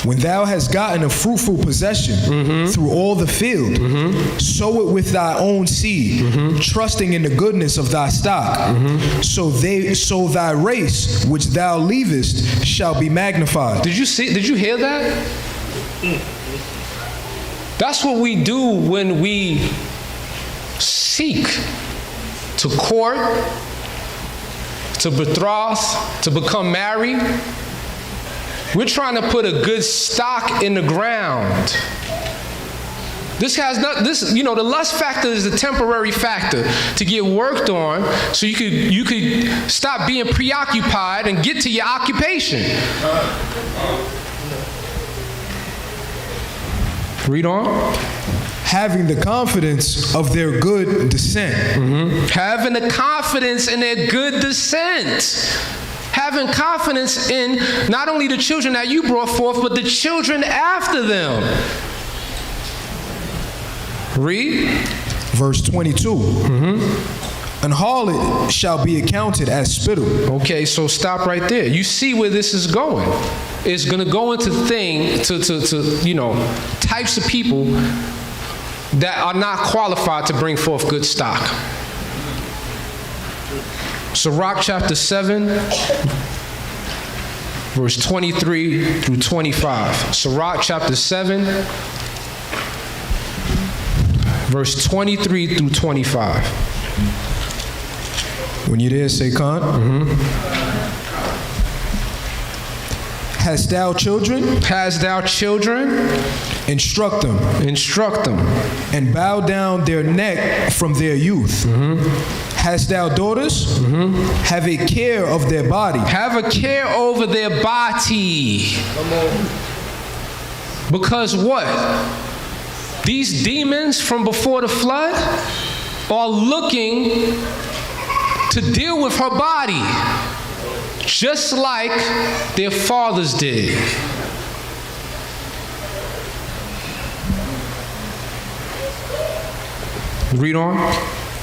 When thou hast gotten a fruitful possession through all the field, sow it with thy own seed, trusting in the goodness of thy stock. So thy race which thou leavest shall be magnified. Did you hear that? That's what we do when we seek to court, to betroth, to become married. We're trying to put a good stock in the ground. The lust factor is a temporary factor to get worked on, so you could stop being preoccupied and get to your occupation. Read on. Having the confidence of their good descent. Having the confidence in their good descent. Having confidence in not only the children that you brought forth, but the children after them. Read. Verse 22. An harlot shall be accounted as spittle. Okay, so stop right there. You see where this is going. It's going to go into types of people that are not qualified to bring forth good stock. So Rawchaa chapter 7, verse 23 through 25. So Rawchaa chapter 7, verse 23 through 25. When you're there, say Khan. Hast thou children? Hast thou children? Instruct them. Instruct them. And bow down their neck from their youth. Hast thou daughters? Have a care of their body. Have a care over their body. Because what? These demons from before the flood are looking to deal with her body, just like their fathers did. Read on.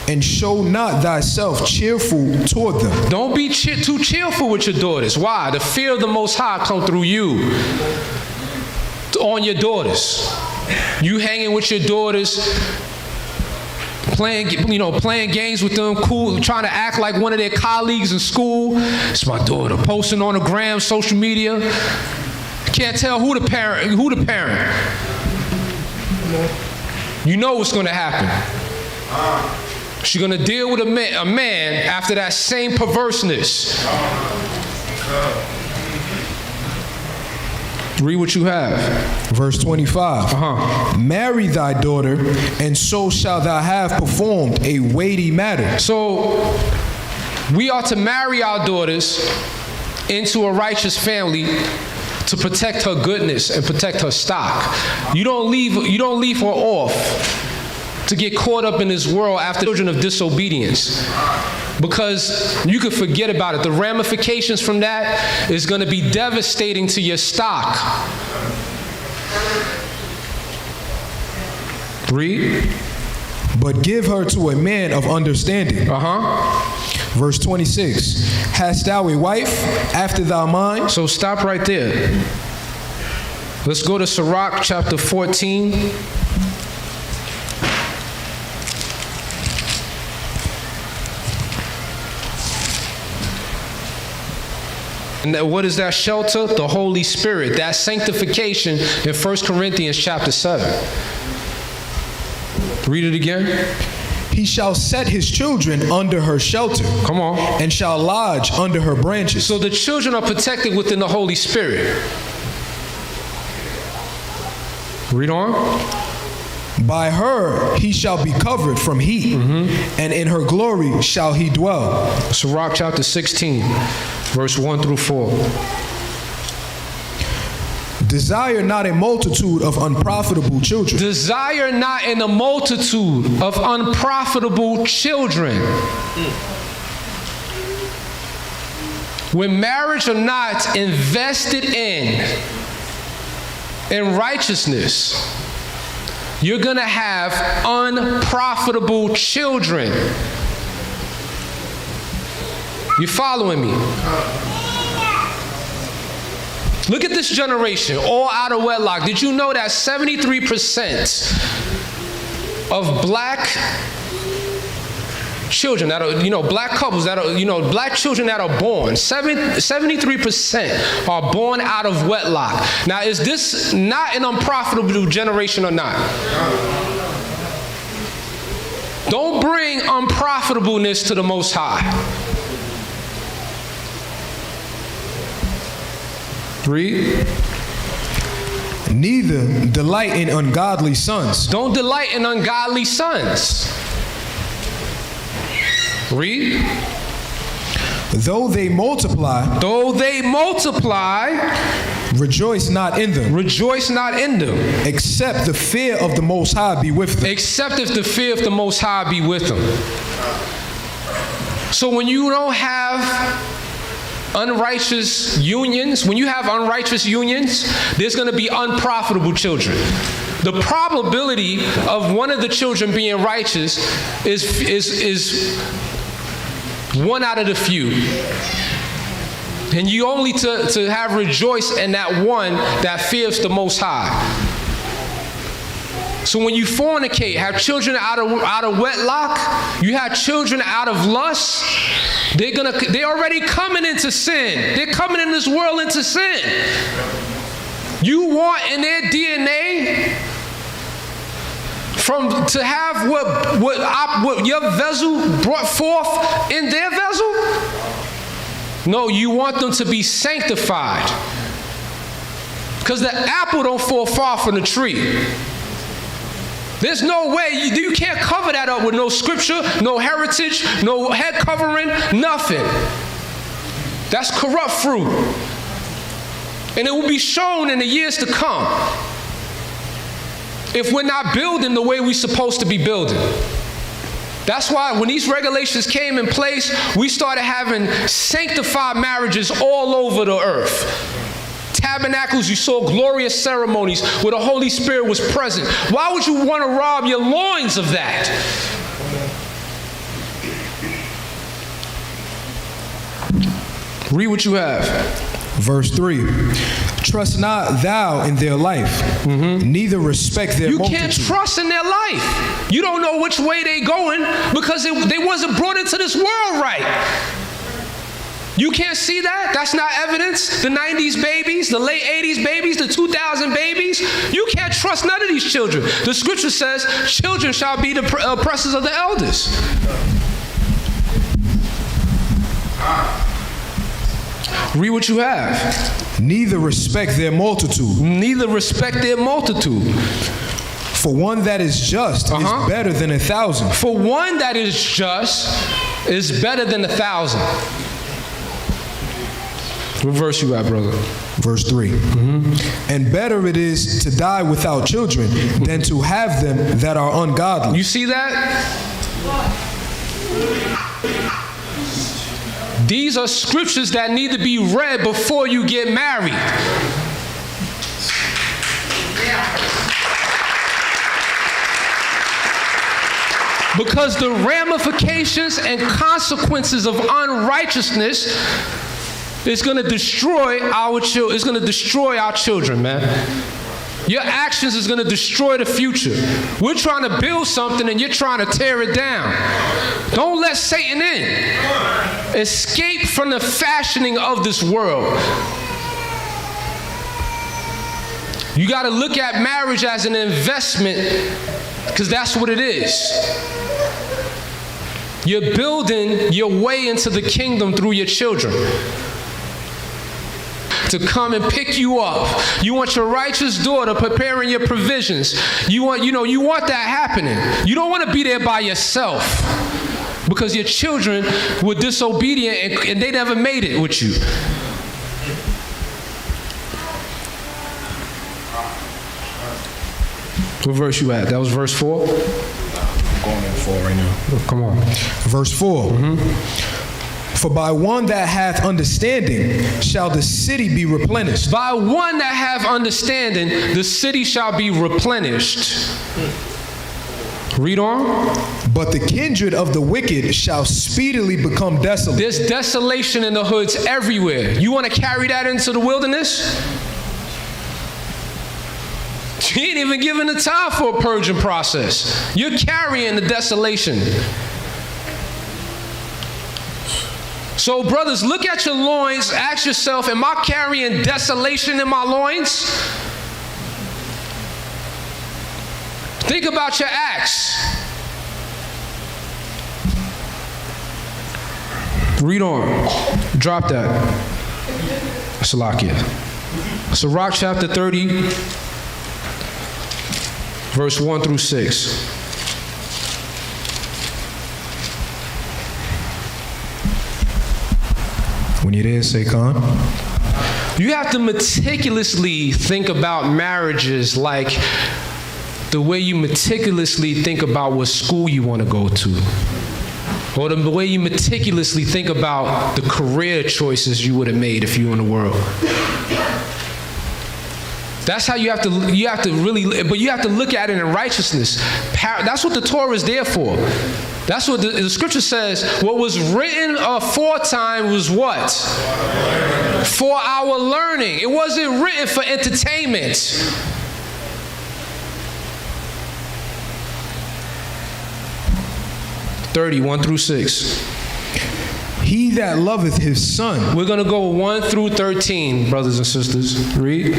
And show not thyself cheerful toward them. Don't be too cheerful with your daughters. Why? The fear of the Most High come through you on your daughters. You hanging with your daughters, playing games with them, cool, trying to act like one of their colleagues in school. It's my daughter, posting on the gram, social media. Can't tell who the parent. You know what's going to happen. She's going to deal with a man after that same perverseness. Read what you have. Verse 25. Marry thy daughter, and so shalt thou have performed a weighty matter. So we are to marry our daughters into a righteous family to protect her goodness and protect her stock. You don't leave her off to get caught up in this world after children of disobedience, because you could forget about it. The ramifications from that is going to be devastating to your stock. Read. But give her to a man of understanding. Verse 26. Hast thou a wife after thy mind? So stop right there. Let's go to Sirach chapter 14. And what is that shelter? The Holy Spirit. That sanctification in 1 Corinthians chapter 7. Read it again. He shall set his children under her shelter. Come on. And shall lodge under her branches. So the children are protected within the Holy Spirit. Read on. By her he shall be covered from heat, and in her glory shall he dwell. Sirach chapter 16, verse 1 through 4. Desire not a multitude of unprofitable children. Desire not in a multitude of unprofitable children. When marriage are not invested in righteousness, you're going to have unprofitable children. You following me? Look at this generation, all out of wedlock. Did you know that 73% of black children that are, black couples that are, black children that are born, 73% are born out of wedlock. Now, is this not an unprofitable generation or not? Don't bring unprofitableness to the Most High. Read. Neither delight in ungodly sons. Don't delight in ungodly sons. Read. Though they multiply, rejoice not in them. Rejoice not in them. Except the fear of the Most High be with them. Except if the fear of the Most High be with them. So when you don't have unrighteous unions, there's going to be unprofitable children. The probability of one of the children being righteous is one out of the few. And you only to have rejoice in that one that fears the Most High. So when you fornicate, have children out of wedlock, you have children out of lust, they're already coming into sin. They're coming in this world into sin. You want in their DNA to have what your vessel brought forth in their vessel? No, you want them to be sanctified. Because the apple don't fall far from the tree. There's no way, you can't cover that up with no scripture, no heritage, no head covering, nothing. That's corrupt fruit. And it will be shown in the years to come if we're not building the way we're supposed to be building. That's why when these regulations came in place, we started having sanctified marriages all over the earth. Tabernacles, you saw glorious ceremonies where the Holy Spirit was present. Why would you want to rob your loins of that? Read what you have. Verse 3. Trust not thou in their life, neither respect their multitude. You can't trust in their life. You don't know which way they going because they wasn't brought into this world right. You can't see that? That's not evidence? The 90s babies, the late 80s babies, the 2000 babies? You can't trust none of these children. The scripture says, children shall be the oppressors of the elders. Read what you have. Neither respect their multitude. Neither respect their multitude. For one that is just is better than 1,000. For one that is just is better than 1,000. What verse you at, brother? Verse 3. And better it is to die without children than to have them that are ungodly. You see that? These are scriptures that need to be read before you get married. Because the ramifications and consequences of unrighteousness is going to destroy our children. It's going to destroy our children, man. Your actions is going to destroy the future. We're trying to build something and you're trying to tear it down. Don't let Satan in. Escape from the fashioning of this world. You got to look at marriage as an investment because that's what it is. You're building your way into the kingdom through your children. To come and pick you up. You want your righteous daughter preparing your provisions. You want that happening. You don't want to be there by yourself because your children were disobedient and they never made it with you. What verse you at? That was verse 4? I'm going in 4 right now. Oh, come on. Verse 4. For by one that hath understanding shall the city be replenished. By one that hath understanding, the city shall be replenished. Read on. But the kindred of the wicked shall speedily become desolate. There's desolation in the hoods everywhere. You want to carry that into the wilderness? You ain't even given the time for a purging process. You're carrying the desolation. So, brothers, look at your loins. Ask yourself, am I carrying desolation in my loins? Think about your acts. Read on. Drop that. That's Lawya. So, Rawchaa chapter 30, verse 1 through 6. When you're there, say con. You have to meticulously think about marriages like the way you meticulously think about what school you want to go to. Or the way you meticulously think about the career choices you would have made if you were in the world. That's how you have to really, but you have to look at it in righteousness. That's what the Torah is there for. That's what the scripture says. What was written aforetime was what? For our learning. It wasn't written for entertainment. (31 through 6). He that loveth his son. We're going to go 1 through 13, brothers and sisters. Read.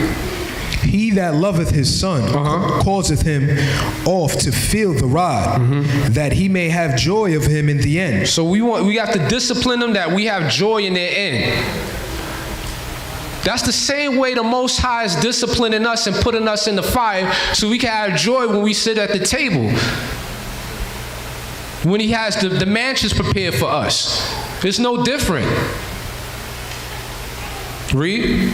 He that loveth his son causeth him off to feel the rod, that he may have joy of him in the end. So we have to discipline them that we have joy in their end. That's the same way the Most High is disciplining us and putting us in the fire so we can have joy when we sit at the table. When he has the mansions prepared for us. It's no different. Read.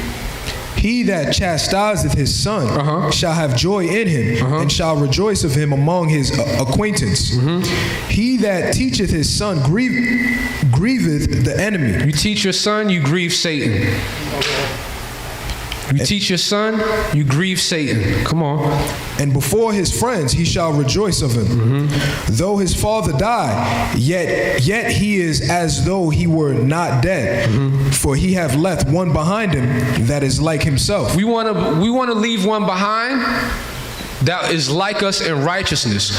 He that chastiseth his son shall have joy in him, and shall rejoice of him among his acquaintance. He that teacheth his son grieveth the enemy. You teach your son, you grieve Satan. You teach your son, you grieve Satan. Come on. And before his friends he shall rejoice of him. Though his father die, yet he is as though he were not dead. For he have left one behind him that is like himself. We want to leave one behind that is like us in righteousness.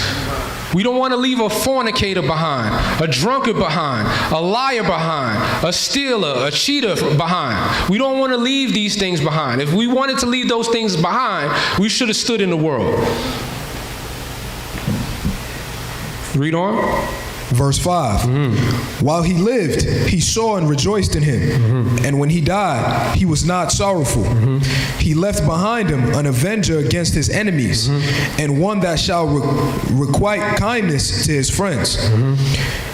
We don't want to leave a fornicator behind, a drunkard behind, a liar behind, a stealer, a cheater behind. We don't want to leave these things behind. If we wanted to leave those things behind, we should have stood in the world. Read on. Verse 5. While he lived, he saw and rejoiced in him. And when he died, he was not sorrowful. He left behind him an avenger against his enemies, and one that shall requite kindness to his friends.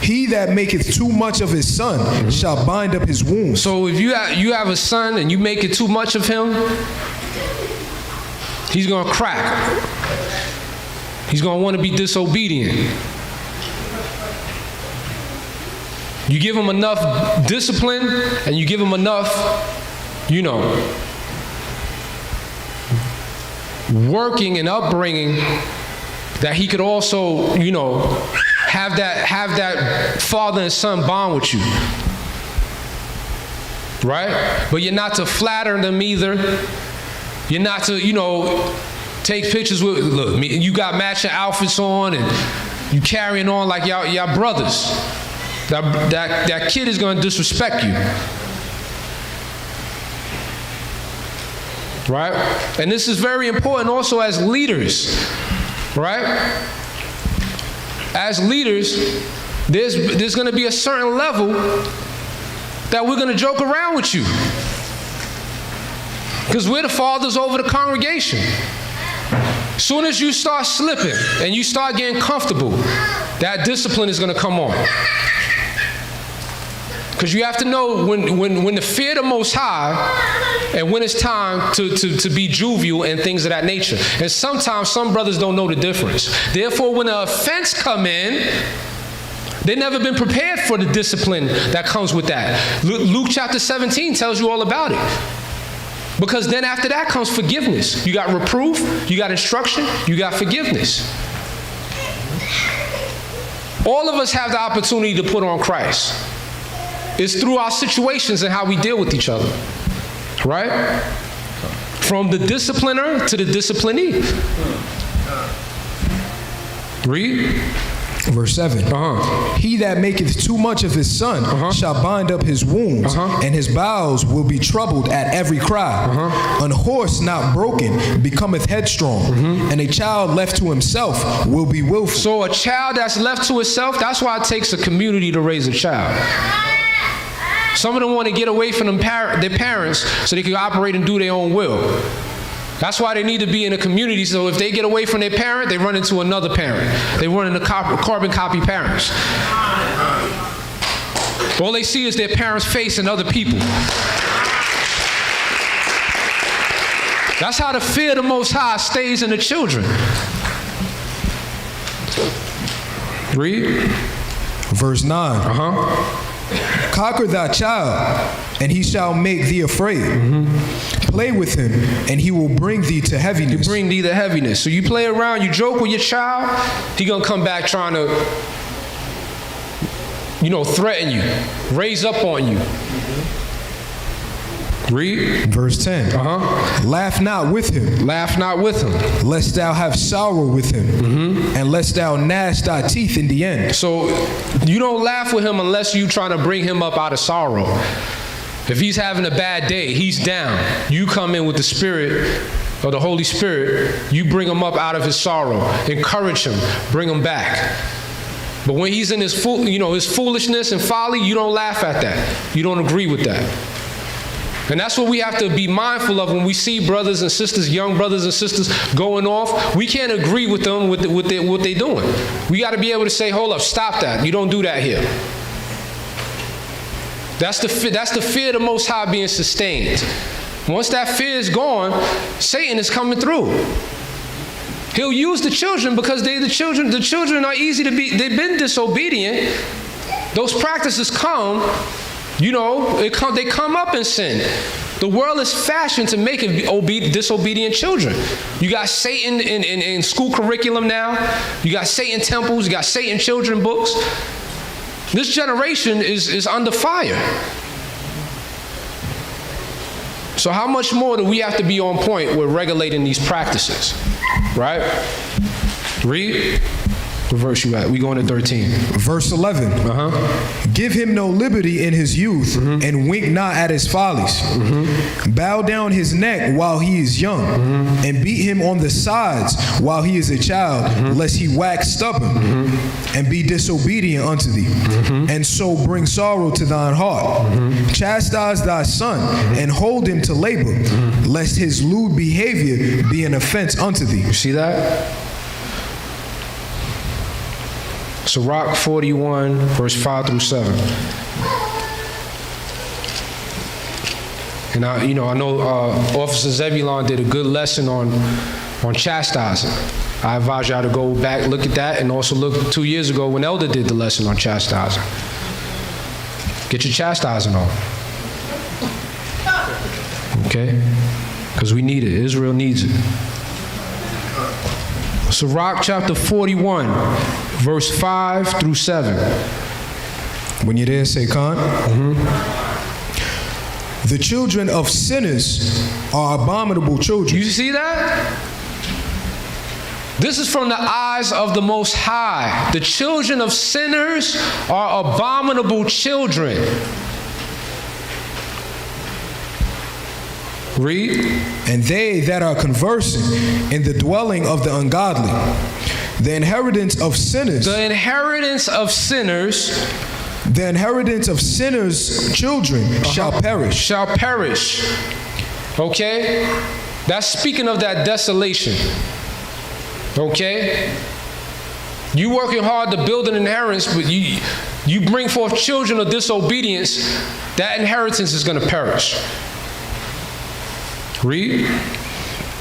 He that maketh too much of his son shall bind up his wounds. So if you have a son and you make it too much of him, he's going to crack. He's going to want to be disobedient. You give him enough discipline and you give him enough, working and upbringing that he could also, have that father and son bond with you. Right? But you're not to flatter them either. You're not to, take pictures with, look, you got matching outfits on and you carrying on like y'all brothers. That kid is going to disrespect you. Right? And this is very important also as leaders. Right? As leaders, there's going to be a certain level that we're going to joke around with you. Because we're the fathers over the congregation. Soon as you start slipping and you start getting comfortable, that discipline is going to come on. Because you have to know when to fear the Most High and when it's time to be jovial and things of that nature. And sometimes some brothers don't know the difference. Therefore, when an offense come in, they've never been prepared for the discipline that comes with that. Luke chapter 17 tells you all about it. Because then after that comes forgiveness. You got reproof, you got instruction, you got forgiveness. All of us have the opportunity to put on Christ. It's through our situations and how we deal with each other. Right? From the discipliner to the disciplinee. Read. Verse 7. He that maketh too much of his son shall bind up his wounds, and his bowels will be troubled at every cry. An horse not broken becometh headstrong, and a child left to himself will be willful. So a child that's left to itself, that's why it takes a community to raise a child. Some of them want to get away from their parents so they can operate and do their own will. That's why they need to be in a community, so if they get away from their parent, they run into another parent. They run into carbon copy parents. All they see is their parents' face and other people. That's how the fear of the Most High stays in the children. Read. Verse 9. Conquer thy child, and he shall make thee afraid. Play with him, and he will bring thee to heaviness. He bring thee to heaviness. So you play around, you joke with your child, he gonna come back trying to, threaten you, raise up on you. Read. Verse 10. Laugh not with him. Laugh not with him. Lest thou have sorrow with him, and lest thou gnash thy teeth in the end. So you don't laugh with him unless you trying to bring him up out of sorrow. If he's having a bad day, he's down. You come in with the spirit of the Holy Spirit, you bring him up out of his sorrow. Encourage him. Bring him back. But when he's in his his foolishness and folly, you don't laugh at that. You don't agree with that. And that's what we have to be mindful of when we see brothers and sisters, young brothers and sisters going off. We can't agree with them with what they're doing. We got to be able to say, hold up, stop that. You don't do that here. That's the fear of the Most High being sustained. Once that fear is gone, Satan is coming through. He'll use the children because the children are easy to be. They've been disobedient. Those practices come. They come up in sin. The world is fashioned to make disobedient children. You got Satan in school curriculum now. You got Satan temples. You got Satan children books. This generation is under fire. So how much more do we have to be on point with regulating these practices? Right? Read. What verse you at? We going to 13. Verse 11. Give him no liberty in his youth, and wink not at his follies. Bow down his neck while he is young, and beat him on the sides while he is a child, lest he wax stubborn, and be disobedient unto thee, and so bring sorrow to thine heart. Chastise thy son, and hold him to labor, lest his lewd behavior be an offense unto thee. You see that? Sirach 41, verse 5 through 7. And I know Officer Zebulon did a good lesson on chastising. I advise y'all to go back, look at that, and also look 2 years ago when Elder did the lesson on chastising. Get your chastising on. Okay? Because we need it. Israel needs it. Sirach chapter 41, verse 5 through 7. When you're there, say, Khan. The children of sinners are abominable children. You see that? This is from the eyes of the Most High. The children of sinners are abominable children. Read. And they that are conversing in the dwelling of the ungodly, the inheritance of sinners. The inheritance of sinners. The inheritance of sinners' children shall perish. Shall perish. Okay? That's speaking of that desolation. Okay? You working hard to build an inheritance, but you bring forth children of disobedience, that inheritance is going to perish. Read.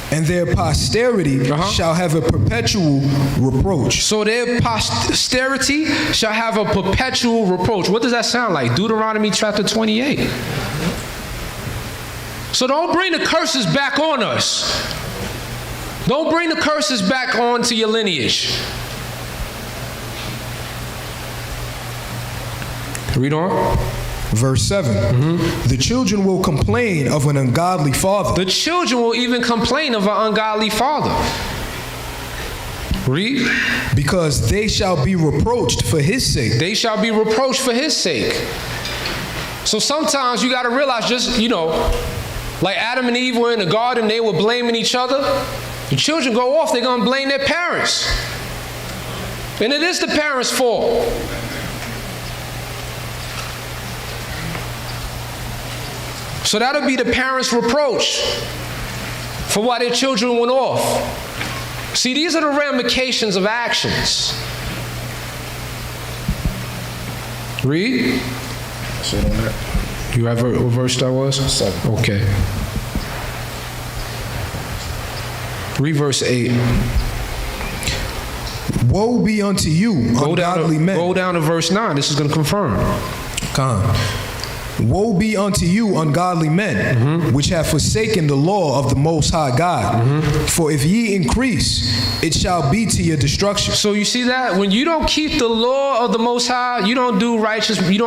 And their posterity shall have a perpetual reproach. So their posterity shall have a perpetual reproach. What does that sound like? Deuteronomy chapter 28. So don't bring the curses back on us. Don't bring the curses back onto your lineage. Read on. Verse 7. The children will complain of an ungodly father. The children will even complain of an ungodly father. Read. Because they shall be reproached for his sake. They shall be reproached for his sake. So sometimes you got to realize, just, like Adam and Eve were in the garden, they were blaming each other. The children go off, they're going to blame their parents. And it is the parents' fault. So that'll be the parents' reproach for why their children went off. See, these are the ramifications of actions. Read. Sit on that. You have what verse that was? 7. Okay. Read verse 8. Woe be unto you, ungodly men. Go down to verse 9. This is going to confirm. Come. Woe be unto you, ungodly men, which have forsaken the law of the Most High God. For if ye increase, it shall be to your destruction. So you see that? When you don't keep the law of the Most High, you don't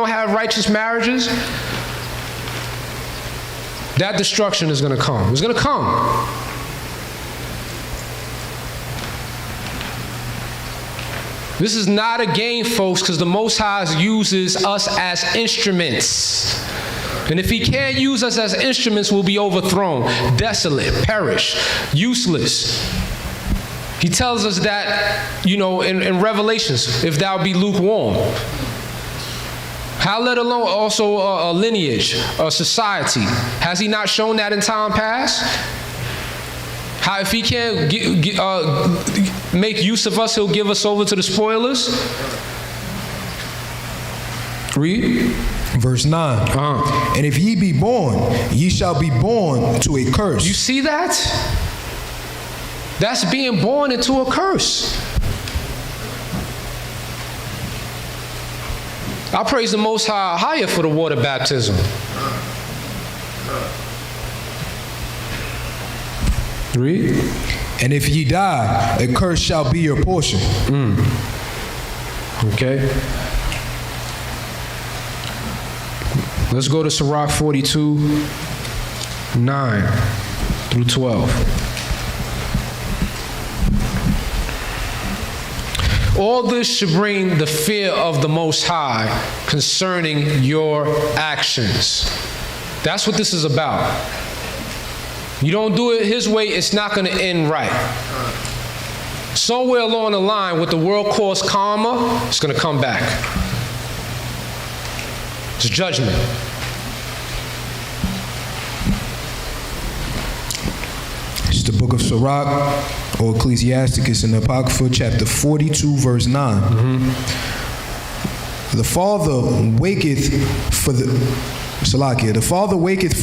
have righteous marriages, that destruction is going to come. It's going to come. This is not a game, folks, because the Most High uses us as instruments. And if he can't use us as instruments, we'll be overthrown, desolate, perish, useless. He tells us that, in Revelations, if thou be lukewarm. How let alone also a lineage, a society? Has he not shown that in time past? How if he can't make use of us, he'll give us over to the spoilers? Read. Verse 9. And if ye be born, ye shall be born to a curse. You see that? That's being born into a curse. I praise the Most High higher for the water baptism. Read. And if ye die, a curse shall be your portion. Okay. Let's go to Sirach 42, 9 through 12. All this should bring the fear of the Most High concerning your actions. That's what this is about. You don't do it his way, it's not going to end right. Somewhere along the line, what the world calls karma, it's going to come back. It's judgment. It's the book of Sirach, or Ecclesiasticus in the Apocrypha, chapter 42, verse 9. The father waketh for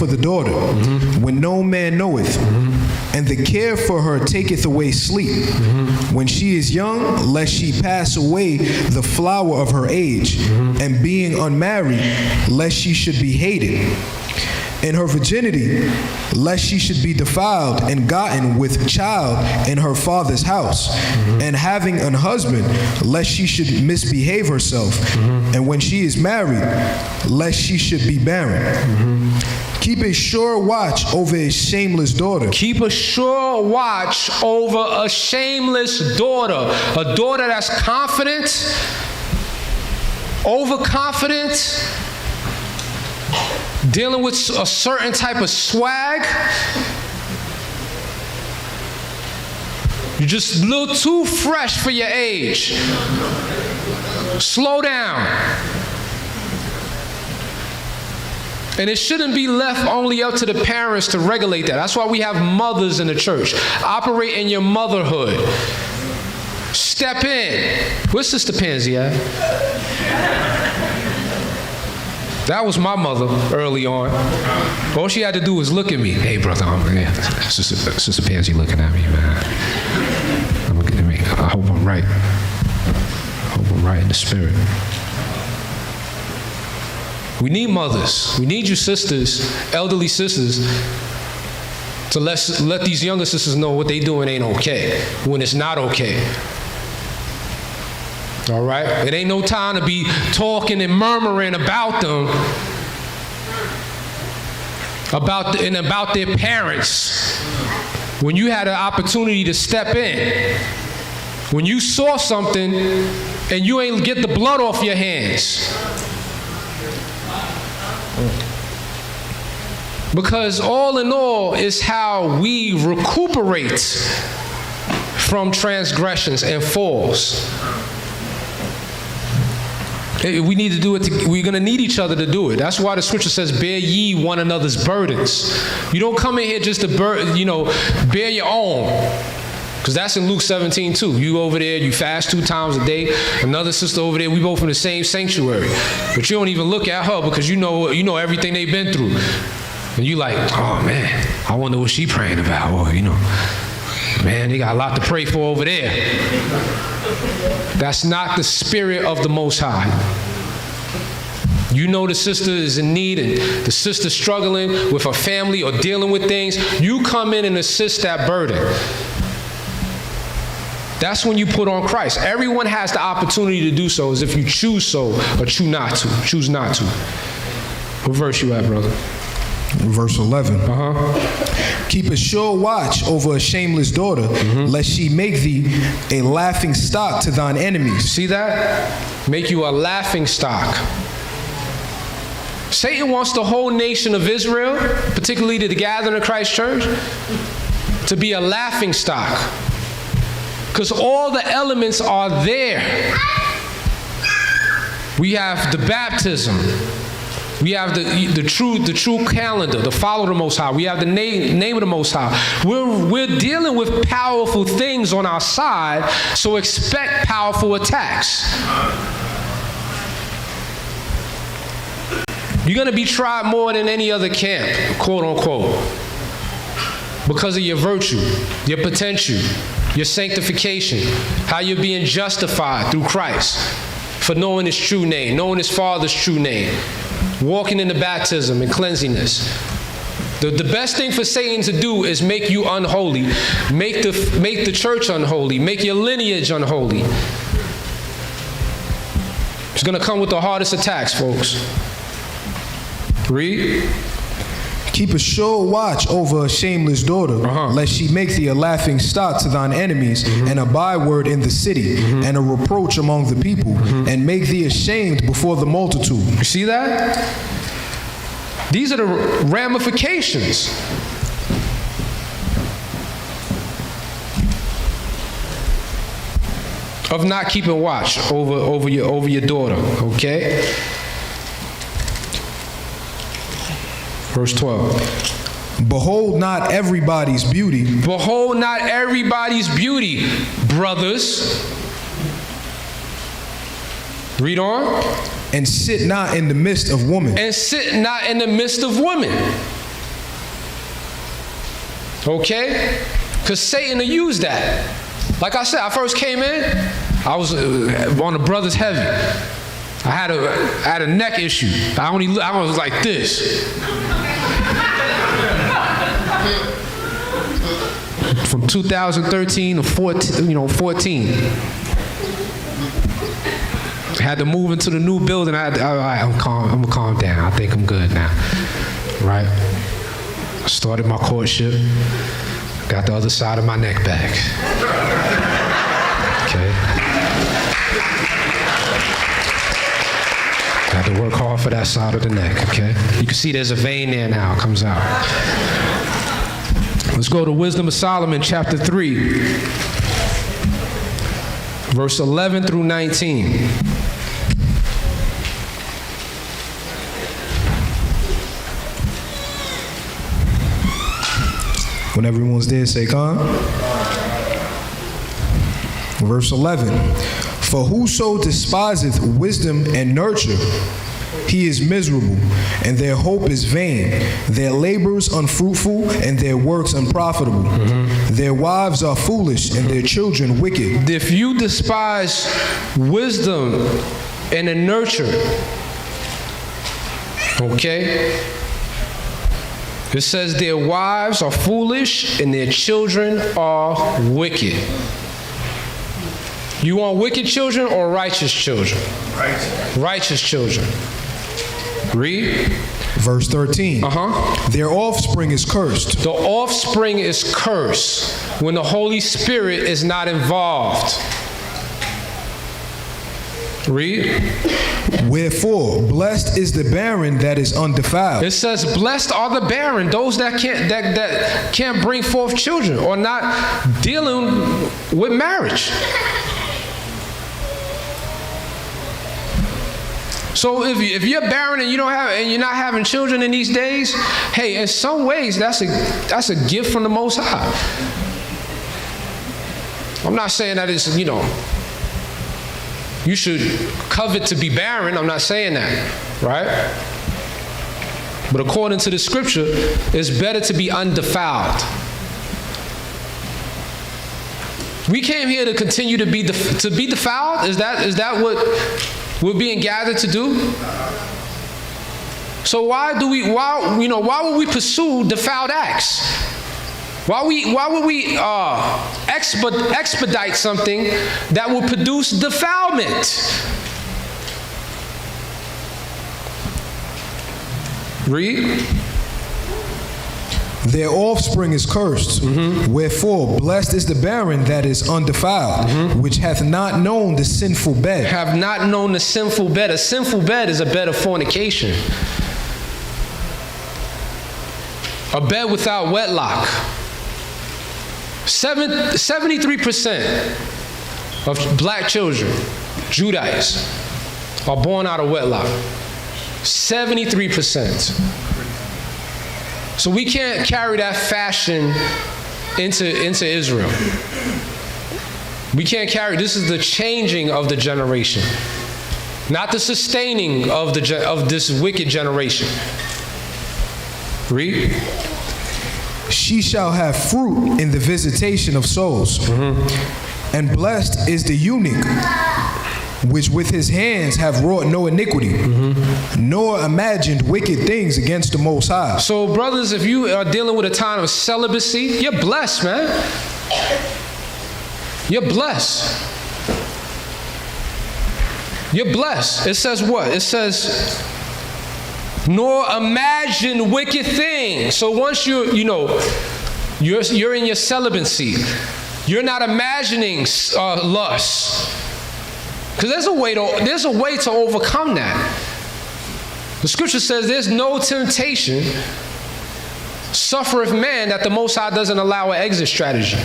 the daughter when no man knoweth, and the care for her taketh away sleep. When she is young, lest she pass away the flower of her age, and being unmarried, lest she should be hated. In her virginity, lest she should be defiled and gotten with child in her father's house, and having an husband, lest she should misbehave herself, and when she is married, lest she should be barren. Keep a sure watch over a shameless daughter. Keep a sure watch over a shameless daughter. A daughter that's confident, overconfident, dealing with a certain type of swag. You're just a little too fresh for your age. Slow down. And it shouldn't be left only up to the parents to regulate that. That's why we have mothers in the church. Operate in your motherhood. Step in. Where's Sister Pansy at? That was my mother early on. All she had to do was look at me. Hey, brother, Sister Pansy looking at me, man. I'm looking at me. I hope I'm right. I hope I'm right in the spirit. We need mothers. We need you sisters, elderly sisters, to let these younger sisters know what they doing ain't okay, when it's not okay. All right? It ain't no time to be talking and murmuring about them, about their parents, when you had an opportunity to step in. When you saw something and you ain't get the blood off your hands. Because all in all is how we recuperate from transgressions and falls. We need to do it. We're going to need each other to do it. That's why the scripture says, bear ye one another's burdens. You don't come in here just to bear your own. Because that's in Luke 17 too. You over there, you fast 2 times a day. Another sister over there, we both in the same sanctuary. But you don't even look at her because you know everything they've been through. And you like, oh man, I wonder what she praying about. Or, man, they got a lot to pray for over there. That's not the spirit of the Most High. You know the sister is in need and the sister struggling with her family or dealing with things. You come in and assist that burden. That's when you put on Christ. Everyone has the opportunity to do so, as if you choose so or choose not to. What verse you at, brother? Verse 11. Keep a sure watch over a shameless daughter, lest she make thee a laughing stock to thine enemies. See that? Make you a laughing stock. Satan wants the whole nation of Israel, particularly the gathering of Christ Church, to be a laughing stock. Because all the elements are there. We have the baptism. We have the true calendar, the follow the Most High. We have the name of the Most High. We're dealing with powerful things on our side, so expect powerful attacks. You're going to be tried more than any other camp, quote unquote, because of your virtue, your potential, your sanctification, how you're being justified through Christ for knowing His true name, knowing His Father's true name, walking in the baptism and cleansiness. The best thing for Satan to do is make you unholy, make the church unholy, make your lineage unholy. It's going to come with the hardest attacks, folks. Read. Keep a sure watch over a shameless daughter, lest she make thee a laughing stock to thine enemies, and a byword in the city, and a reproach among the people, and make thee ashamed before the multitude. You see that? These are the ramifications. Of not keeping watch over your daughter, okay? Verse 12. Behold not everybody's beauty. Behold not everybody's beauty, brothers. Read on. And sit not in the midst of women. And sit not in the midst of women. Okay? Because Satan will use that. Like I said, I first came in, I was on the brothers heavy. I had a neck issue. I was like this. From 2013 to 14. I had to move into the new building. I'm gonna calm down. I think I'm good now. Right? I started my courtship. Got the other side of my neck back. Okay. Got to work hard for that side of the neck, okay? You can see there's a vein there now, it comes out. Let's go to Wisdom of Solomon, chapter 3, verse 11 through 19. When everyone's there, say come. Verse 11. For whoso despiseth wisdom and nurture, he is miserable, and their hope is vain. Their labors unfruitful, and their works unprofitable. Their wives are foolish, and their children wicked. If you despise wisdom and the nurture, okay? It says their wives are foolish, and their children are wicked. You want wicked children or righteous children? Righteous children. Read. Verse 13. Their offspring is cursed. The offspring is cursed when the Holy Spirit is not involved. Read. Wherefore, blessed is the barren that is undefiled. It says, blessed are the barren, those that can't bring forth children or not dealing with marriage. So if you're barren and you're not having children in these days, hey, in some ways that's a gift from the Most High. I'm not saying that it's you should covet to be barren. I'm not saying that, right? But according to the scripture, it's better to be undefiled. We came here to continue to be defiled. Is that what we're being gathered to do? So why would we pursue defiled acts? Why would we expedite something that will produce defilement? Read. Their offspring is cursed. Wherefore, blessed is the barren that is undefiled, which hath not known the sinful bed. Have not known the sinful bed. A sinful bed is a bed of fornication. A bed without wedlock. 73% of black children, Judites, are born out of wedlock. 73%. So we can't carry that fashion into Israel. We can't carry, this is the changing of the generation, not the sustaining of this wicked generation. Read. She shall have fruit in the visitation of souls. And blessed is the eunuch, which with his hands have wrought no iniquity, nor imagined wicked things against the Most High. So brothers, if you are dealing with a time of celibacy, you're blessed, man. You're blessed. You're blessed. It says what? It says, nor imagine wicked things. So once you're in your celibacy, you're not imagining lust. Because there's a way to overcome that. The scripture says there's no temptation suffereth man that the Most High doesn't allow an exit strategy.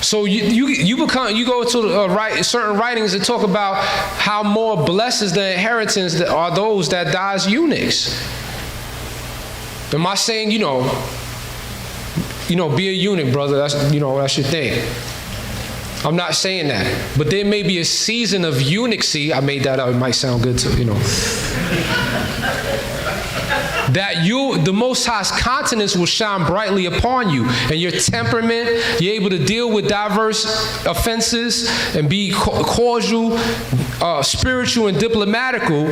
So you go to certain writings that talk about how more blessed is the inheritance that are those that die as eunuchs. Am I saying be a eunuch, brother? That's your thing. I'm not saying that, but there may be a season of eunuchsy. I made that up. It might sound good to that the Most High's countenance will shine brightly upon you, and your temperament, you're able to deal with diverse offenses and be cordial, spiritual, and diplomatical.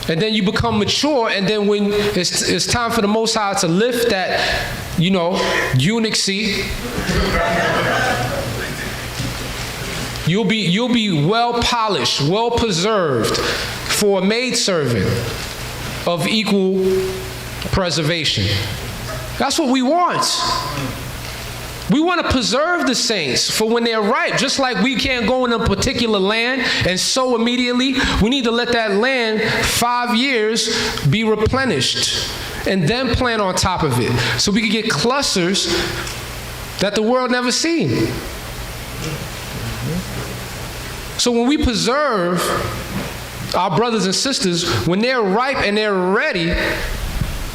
And then you become mature, and then when it's time for the Most High to lift that, eunuchsy, you'll be well polished, well preserved for a maidservant of equal preservation. That's what we want. We want to preserve the saints for when they're ripe. Just like we can't go in a particular land and sow immediately, we need to let that land 5 years be replenished and then plant on top of it so we can get clusters that the world never seen. So when we preserve our brothers and sisters, when they're ripe and they're ready,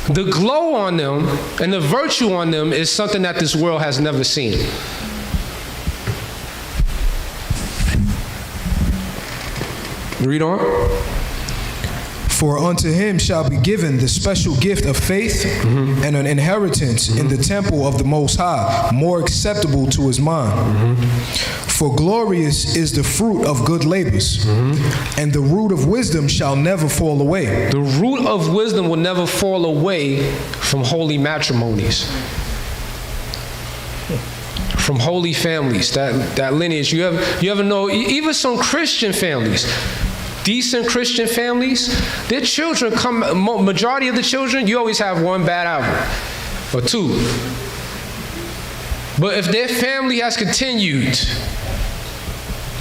the glow on them and the virtue on them is something that this world has never seen. Read on. For unto him shall be given the special gift of faith and an inheritance in the temple of the Most High, more acceptable to his mind. For glorious is the fruit of good labors, and the root of wisdom shall never fall away. The root of wisdom will never fall away from holy matrimonies, from holy families, that lineage. You ever know, even some Christian families, decent Christian families, their children majority of the children, you always have one bad apple or two. But if their family has continued,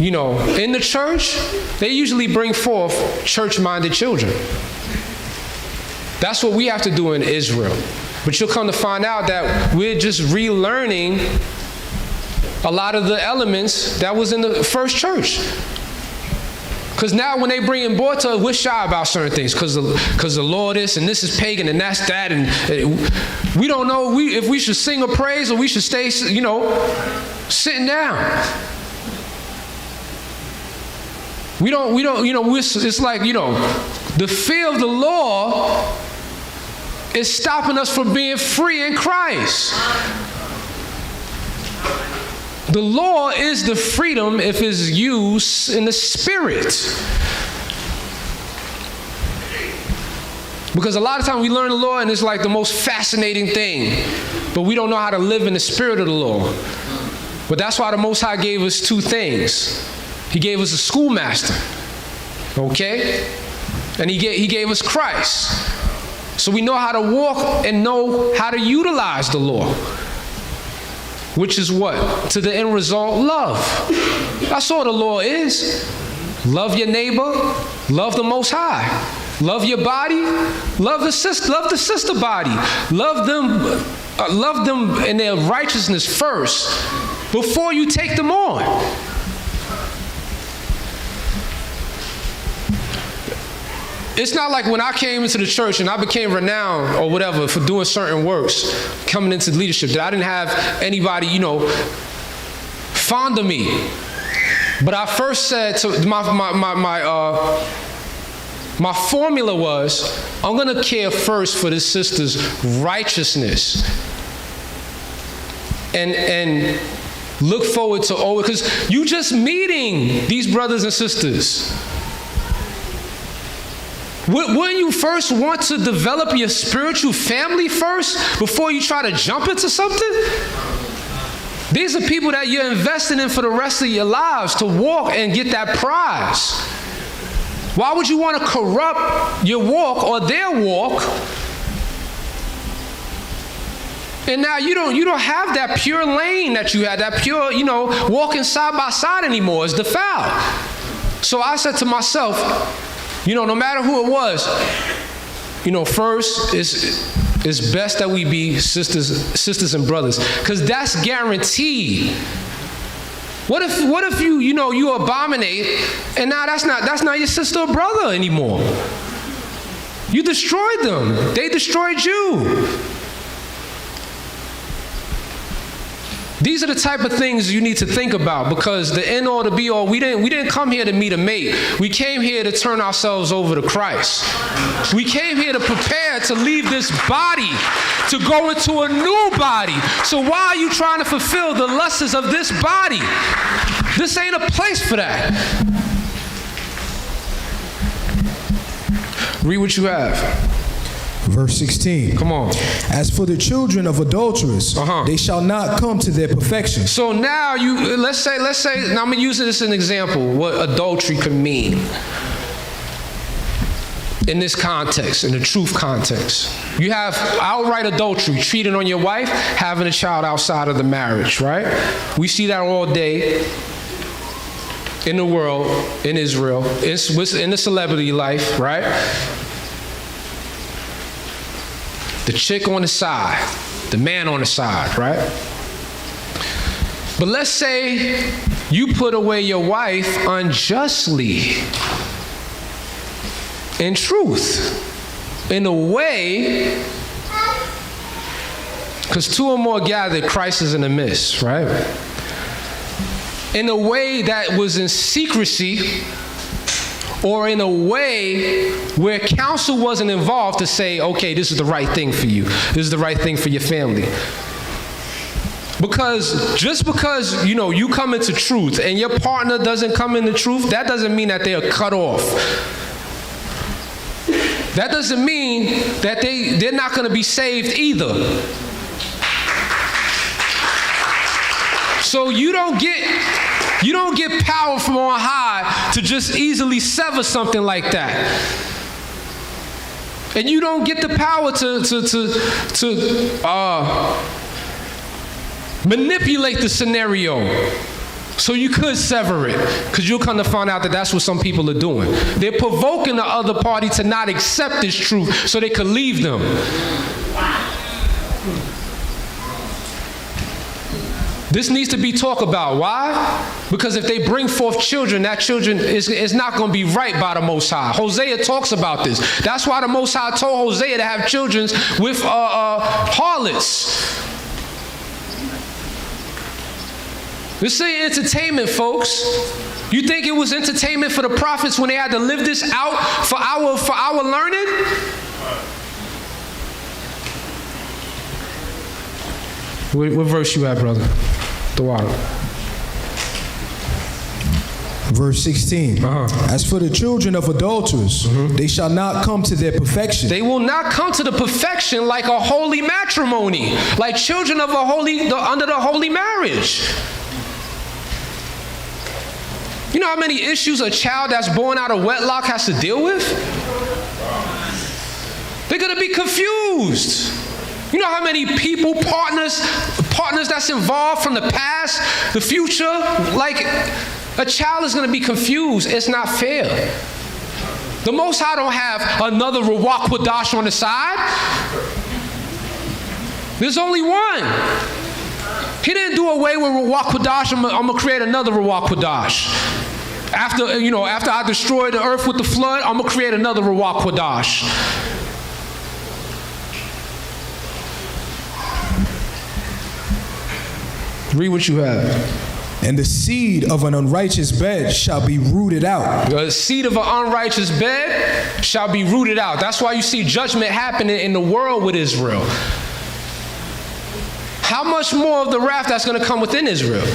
in the church, they usually bring forth church-minded children. That's what we have to do in Israel. But you'll come to find out that we're just relearning a lot of the elements that was in the first church. Because now when they bring in board to us, we're shy about certain things because the Lord is, and this is pagan, and that's that, and we don't know if we should sing a praise or we should stay, sitting down. It's like, the fear of the law is stopping us from being free in Christ. The law is the freedom if it's used in the Spirit. Because a lot of times we learn the law and it's like the most fascinating thing, but we don't know how to live in the spirit of the law. But that's why the Most High gave us two things. He gave us a schoolmaster, okay? And he gave us Christ. So we know how to walk and know how to utilize the law. Which is what? To the end result, love. That's all the law is. Love your neighbor, love the Most High. Love your body. Love the sister body. Love them in their righteousness first before you take them on. It's not like when I came into the church and I became renowned or whatever for doing certain works, coming into leadership, that I didn't have anybody, fond of me. But I first said to my formula was, I'm going to care first for this sister's righteousness. And look forward to always, because you just meeting these brothers and sisters. Wouldn't you first want to develop your spiritual family first before you try to jump into something? These are people that you're investing in for the rest of your lives to walk and get that prize. Why would you want to corrupt your walk or their walk? And now you don't have that pure lane that you had, that pure, walking side by side anymore. It's defiled. So I said to myself, no matter who it was, first it's best that we be sisters and brothers, because that's guaranteed. What if you abominate, and now that's not your sister or brother anymore? You destroyed them. They destroyed you. These are the type of things you need to think about, because the end all, the be all, we didn't come here to meet a mate. We came here to turn ourselves over to Christ. We came here to prepare to leave this body to go into a new body. So why are you trying to fulfill the lusts of this body? This ain't a place for that. Read what you have. Verse 16. Come on. As for the children of adulterers, they shall not come to their perfection. So now let's say, now I'm going to use this as an example, what adultery could mean in this context, in the truth context. You have outright adultery, cheating on your wife, having a child outside of the marriage, right? We see that all day in the world, in Israel, in the celebrity life, right? The chick on the side, the man on the side, right? But let's say you put away your wife unjustly, in truth, in a way, because two or more gathered, Christ is in the midst, right? In a way that was in secrecy, or in a way where counsel wasn't involved to say, okay, this is the right thing for you. This is the right thing for your family. Because just because, you come into truth and your partner doesn't come into truth, that doesn't mean that they are cut off. That doesn't mean that they're not going to be saved either. So you don't get power from on high to just easily sever something like that. And you don't get the power to manipulate the scenario so you could sever it, because you'll come to find out that that's what some people are doing. They're provoking the other party to not accept this truth so they could leave them. This needs to be talked about. Why? Because if they bring forth children, that children is not going to be right by the Most High. Hosea talks about this. That's why the Most High told Hosea to have children with harlots. This ain't entertainment, folks. You think it was entertainment for the prophets when they had to live this out for our learning? What verse you at, brother? The water. Verse 16. As for the children of adulterers, they shall not come to their perfection. They will not come to the perfection like a holy matrimony, like children of under the holy marriage. You know how many issues a child that's born out of wedlock has to deal with? They're going to be confused. You know how many people, partners that's involved from the past, the future? Like, a child is going to be confused. It's not fair. The Most High don't have another Rawchaa Quadash on the side. There's only one. He didn't do away with Rawchaa Quadash. I'm gonna create another Rawchaa Quadash. After I destroy the earth with the flood, I'm gonna create another Rawchaa Quadash. Read what you have. And the seed of an unrighteous bed shall be rooted out. The seed of an unrighteous bed shall be rooted out. That's why you see judgment happening in the world with Israel. How much more of the wrath that's going to come within Israel?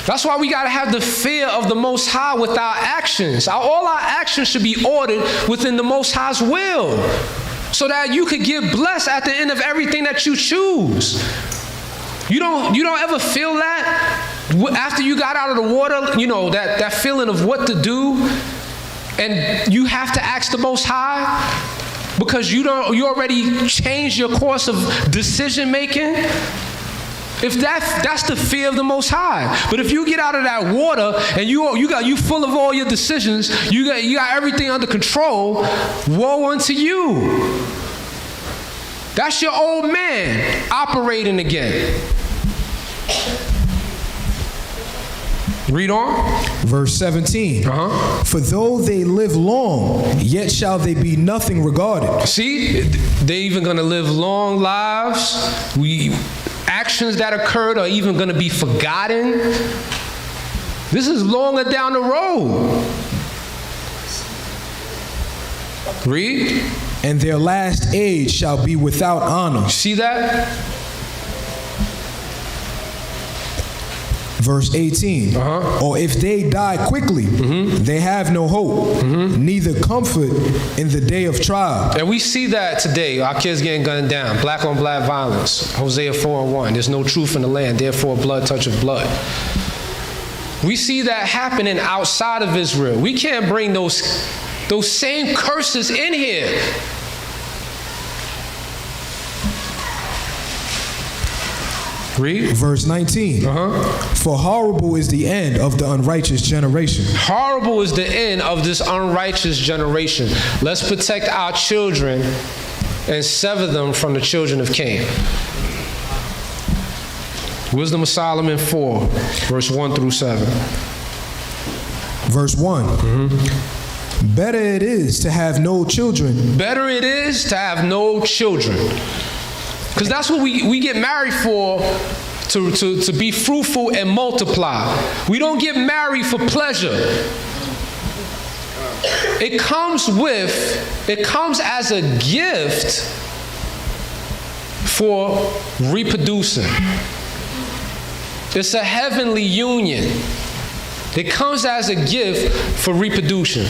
That's why we got to have the fear of the Most High with our actions. All our actions should be ordered within the Most High's will, so that you could get blessed at the end of everything that you choose. You don't ever feel that after you got out of the water, that feeling of what to do, and you have to ask the Most High because you already changed your course of decision making. If that's the fear of the Most High. But if you get out of that water and you full of all your decisions, you got everything under control, woe unto you. That's your old man operating again. Read on. Verse 17. For though they live long, yet shall they be nothing regarded. See, they even going to live long lives. Actions that occurred are even going to be forgotten. This is longer down the road. Read. And their last age shall be without honor. See that? Verse 18. Or if they die quickly, they have no hope, neither comfort in the day of trial. And we see that today. Our kids getting gunned down. Black on black violence. Hosea 4:1. There's no truth in the land, therefore blood toucheth blood. We see that happening outside of Israel. We can't bring those same curses in here. Read. Verse 19. For horrible is the end of the unrighteous generation. Horrible is the end of this unrighteous generation. Let's protect our children and sever them from the children of Cain. Wisdom of Solomon 4, verse 1 through 7. Verse 1. Better it is to have no children. Better it is to have no children. Because that's what we get married for, to be fruitful and multiply. We don't get married for pleasure. It comes as a gift for reproducing. It's a heavenly union. It comes as a gift for reproduction.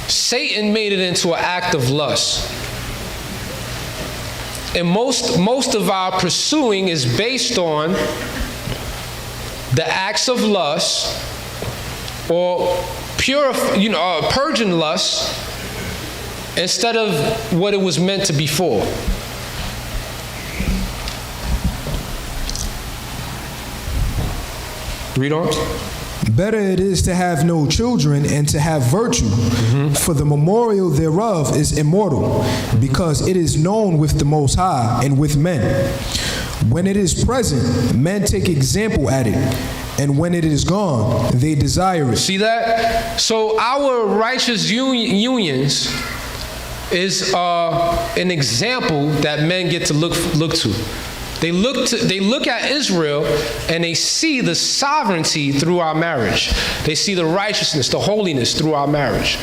Satan made it into an act of lust. And most of our pursuing is based on the acts of lust, or purging lust, instead of what it was meant to be for. Read on. Better it is to have no children and to have virtue, for the memorial thereof is immortal, because it is known with the Most High and with men. When it is present, men take example at it, and when it is gone, they desire it. See that? So our righteous unions is an example that men get to look to. They look at Israel and they see the sovereignty through our marriage. They see the righteousness, the holiness through our marriage.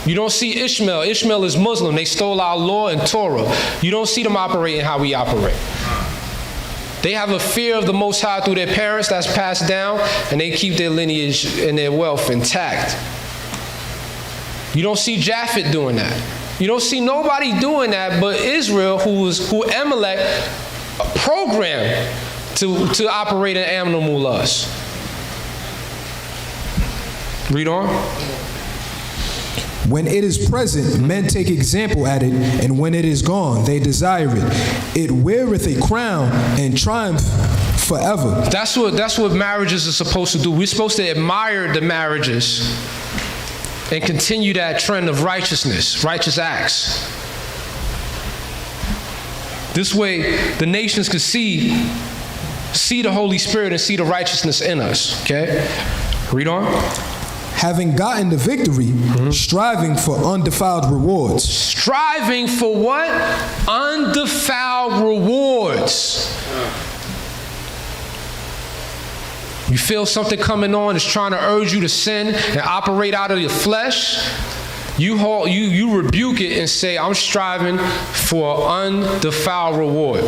You don't see Ishmael. Ishmael is Muslim. They stole our law and Torah. You don't see them operating how we operate. They have a fear of the Most High through their parents that's passed down, and they keep their lineage and their wealth intact. You don't see Japhet doing that. You don't see nobody doing that but Israel, who Amalek programmed to operate in animal lust. Read on. When it is present, men take example at it, and when it is gone, they desire it. It weareth a crown and triumph forever. That's what marriages are supposed to do. We're supposed to admire the marriages and continue that trend of righteousness, righteous acts. This way, the nations can see the Holy Spirit and see the righteousness in us. Okay? Read on. Having gotten the victory, striving for undefiled rewards. Striving for what? Undefiled rewards. You feel something coming on, it's trying to urge you to sin and operate out of your flesh. You rebuke it and say, I'm striving for undefiled reward.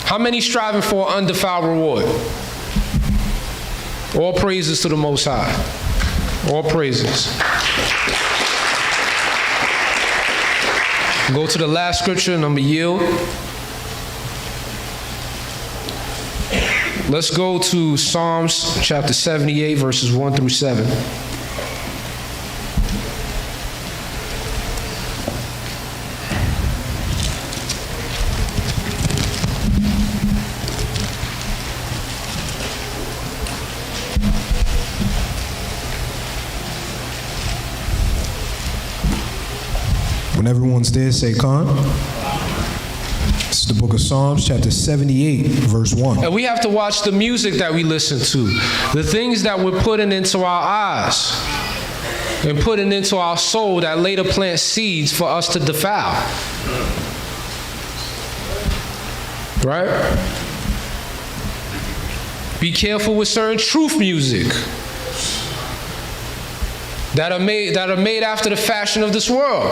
How many striving for undefiled reward? All praises to the Most High. All praises. Go to the last scripture and I'm going to yield. Let's go to Psalms chapter 78, verses 1 through 7. When everyone's there, say Khan. This is the book of Psalms, chapter 78, verse 1. And we have to watch the music that we listen to, the things that we're putting into our eyes and putting into our soul that later plant seeds for us to defile. Right? Be careful with certain truth music that are made after the fashion of this world,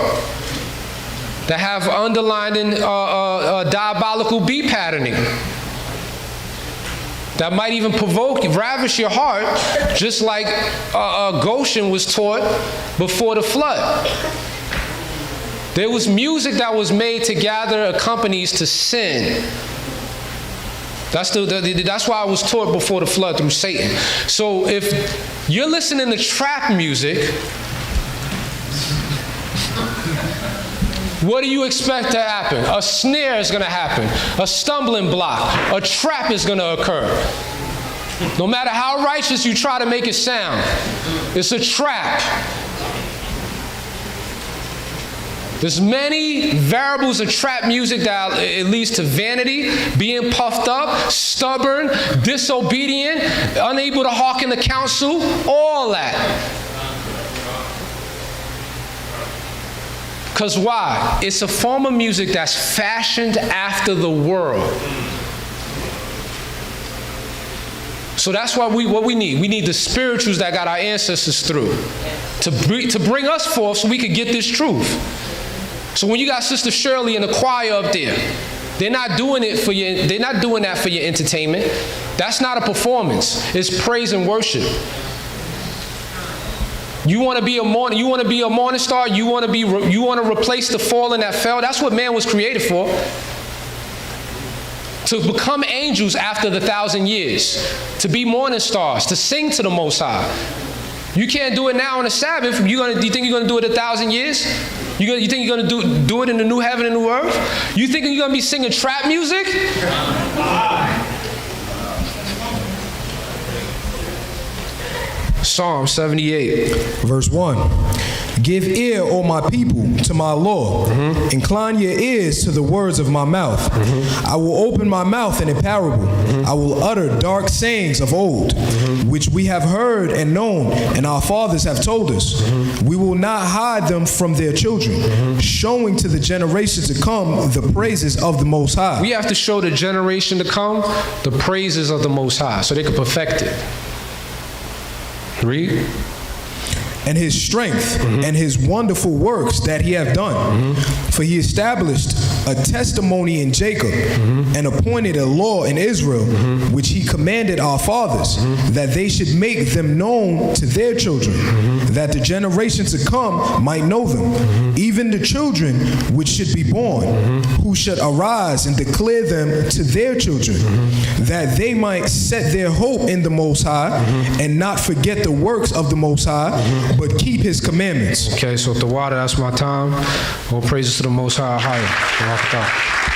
that have underlying diabolical beat patterning, that might even ravish your heart, just like Goshen was taught before the flood. There was music that was made to gather companies to sin. That's why I was taught before the flood through Satan. So if you're listening to trap music, what do you expect to happen? A snare is going to happen. A stumbling block. A trap is going to occur. No matter how righteous you try to make it sound, it's a trap. There's many variables of trap music that it leads to vanity, being puffed up, stubborn, disobedient, unable to hearken to counsel, all that. Because why? It's a form of music that's fashioned after the world. So that's what we need. We need the spirituals that got our ancestors through to bring us forth so we could get this truth. So when you got Sister Shirley and the choir up there, they're not doing it for you. They're not doing that for your entertainment. That's not a performance. It's praise and worship. You want to be a morning. You want to be a morning star. You want to replace the fallen that fell. That's what man was created for. To become angels after the 1,000 years. To be morning stars. To sing to the Most High. You can't do it now on the Sabbath. You think you're going to do it 1,000 years? You think you're going to do it in the new heaven and new earth? You think you're going to be singing trap music? Psalm 78. Verse 1. Give ear, O my people, to my law. Incline your ears to the words of my mouth. I will open my mouth in a parable. I will utter dark sayings of old, which we have heard and known, and our fathers have told us. We will not hide them from their children, showing to the generation to come the praises of the Most High. We have to show the generation to come the praises of the Most High so they can perfect it. Read. And his strength and his wonderful works that he hath done. For he established a testimony in Jacob, and appointed a law in Israel, which he commanded our fathers, that they should make them known to their children, that the generations to come might know them, even the children which should be born, who should arise and declare them to their children, that they might set their hope in the Most High, and not forget the works of the Most High, but keep his commandments. Okay, so at the water, that's my time. All praises to the Most High. Rawchaa.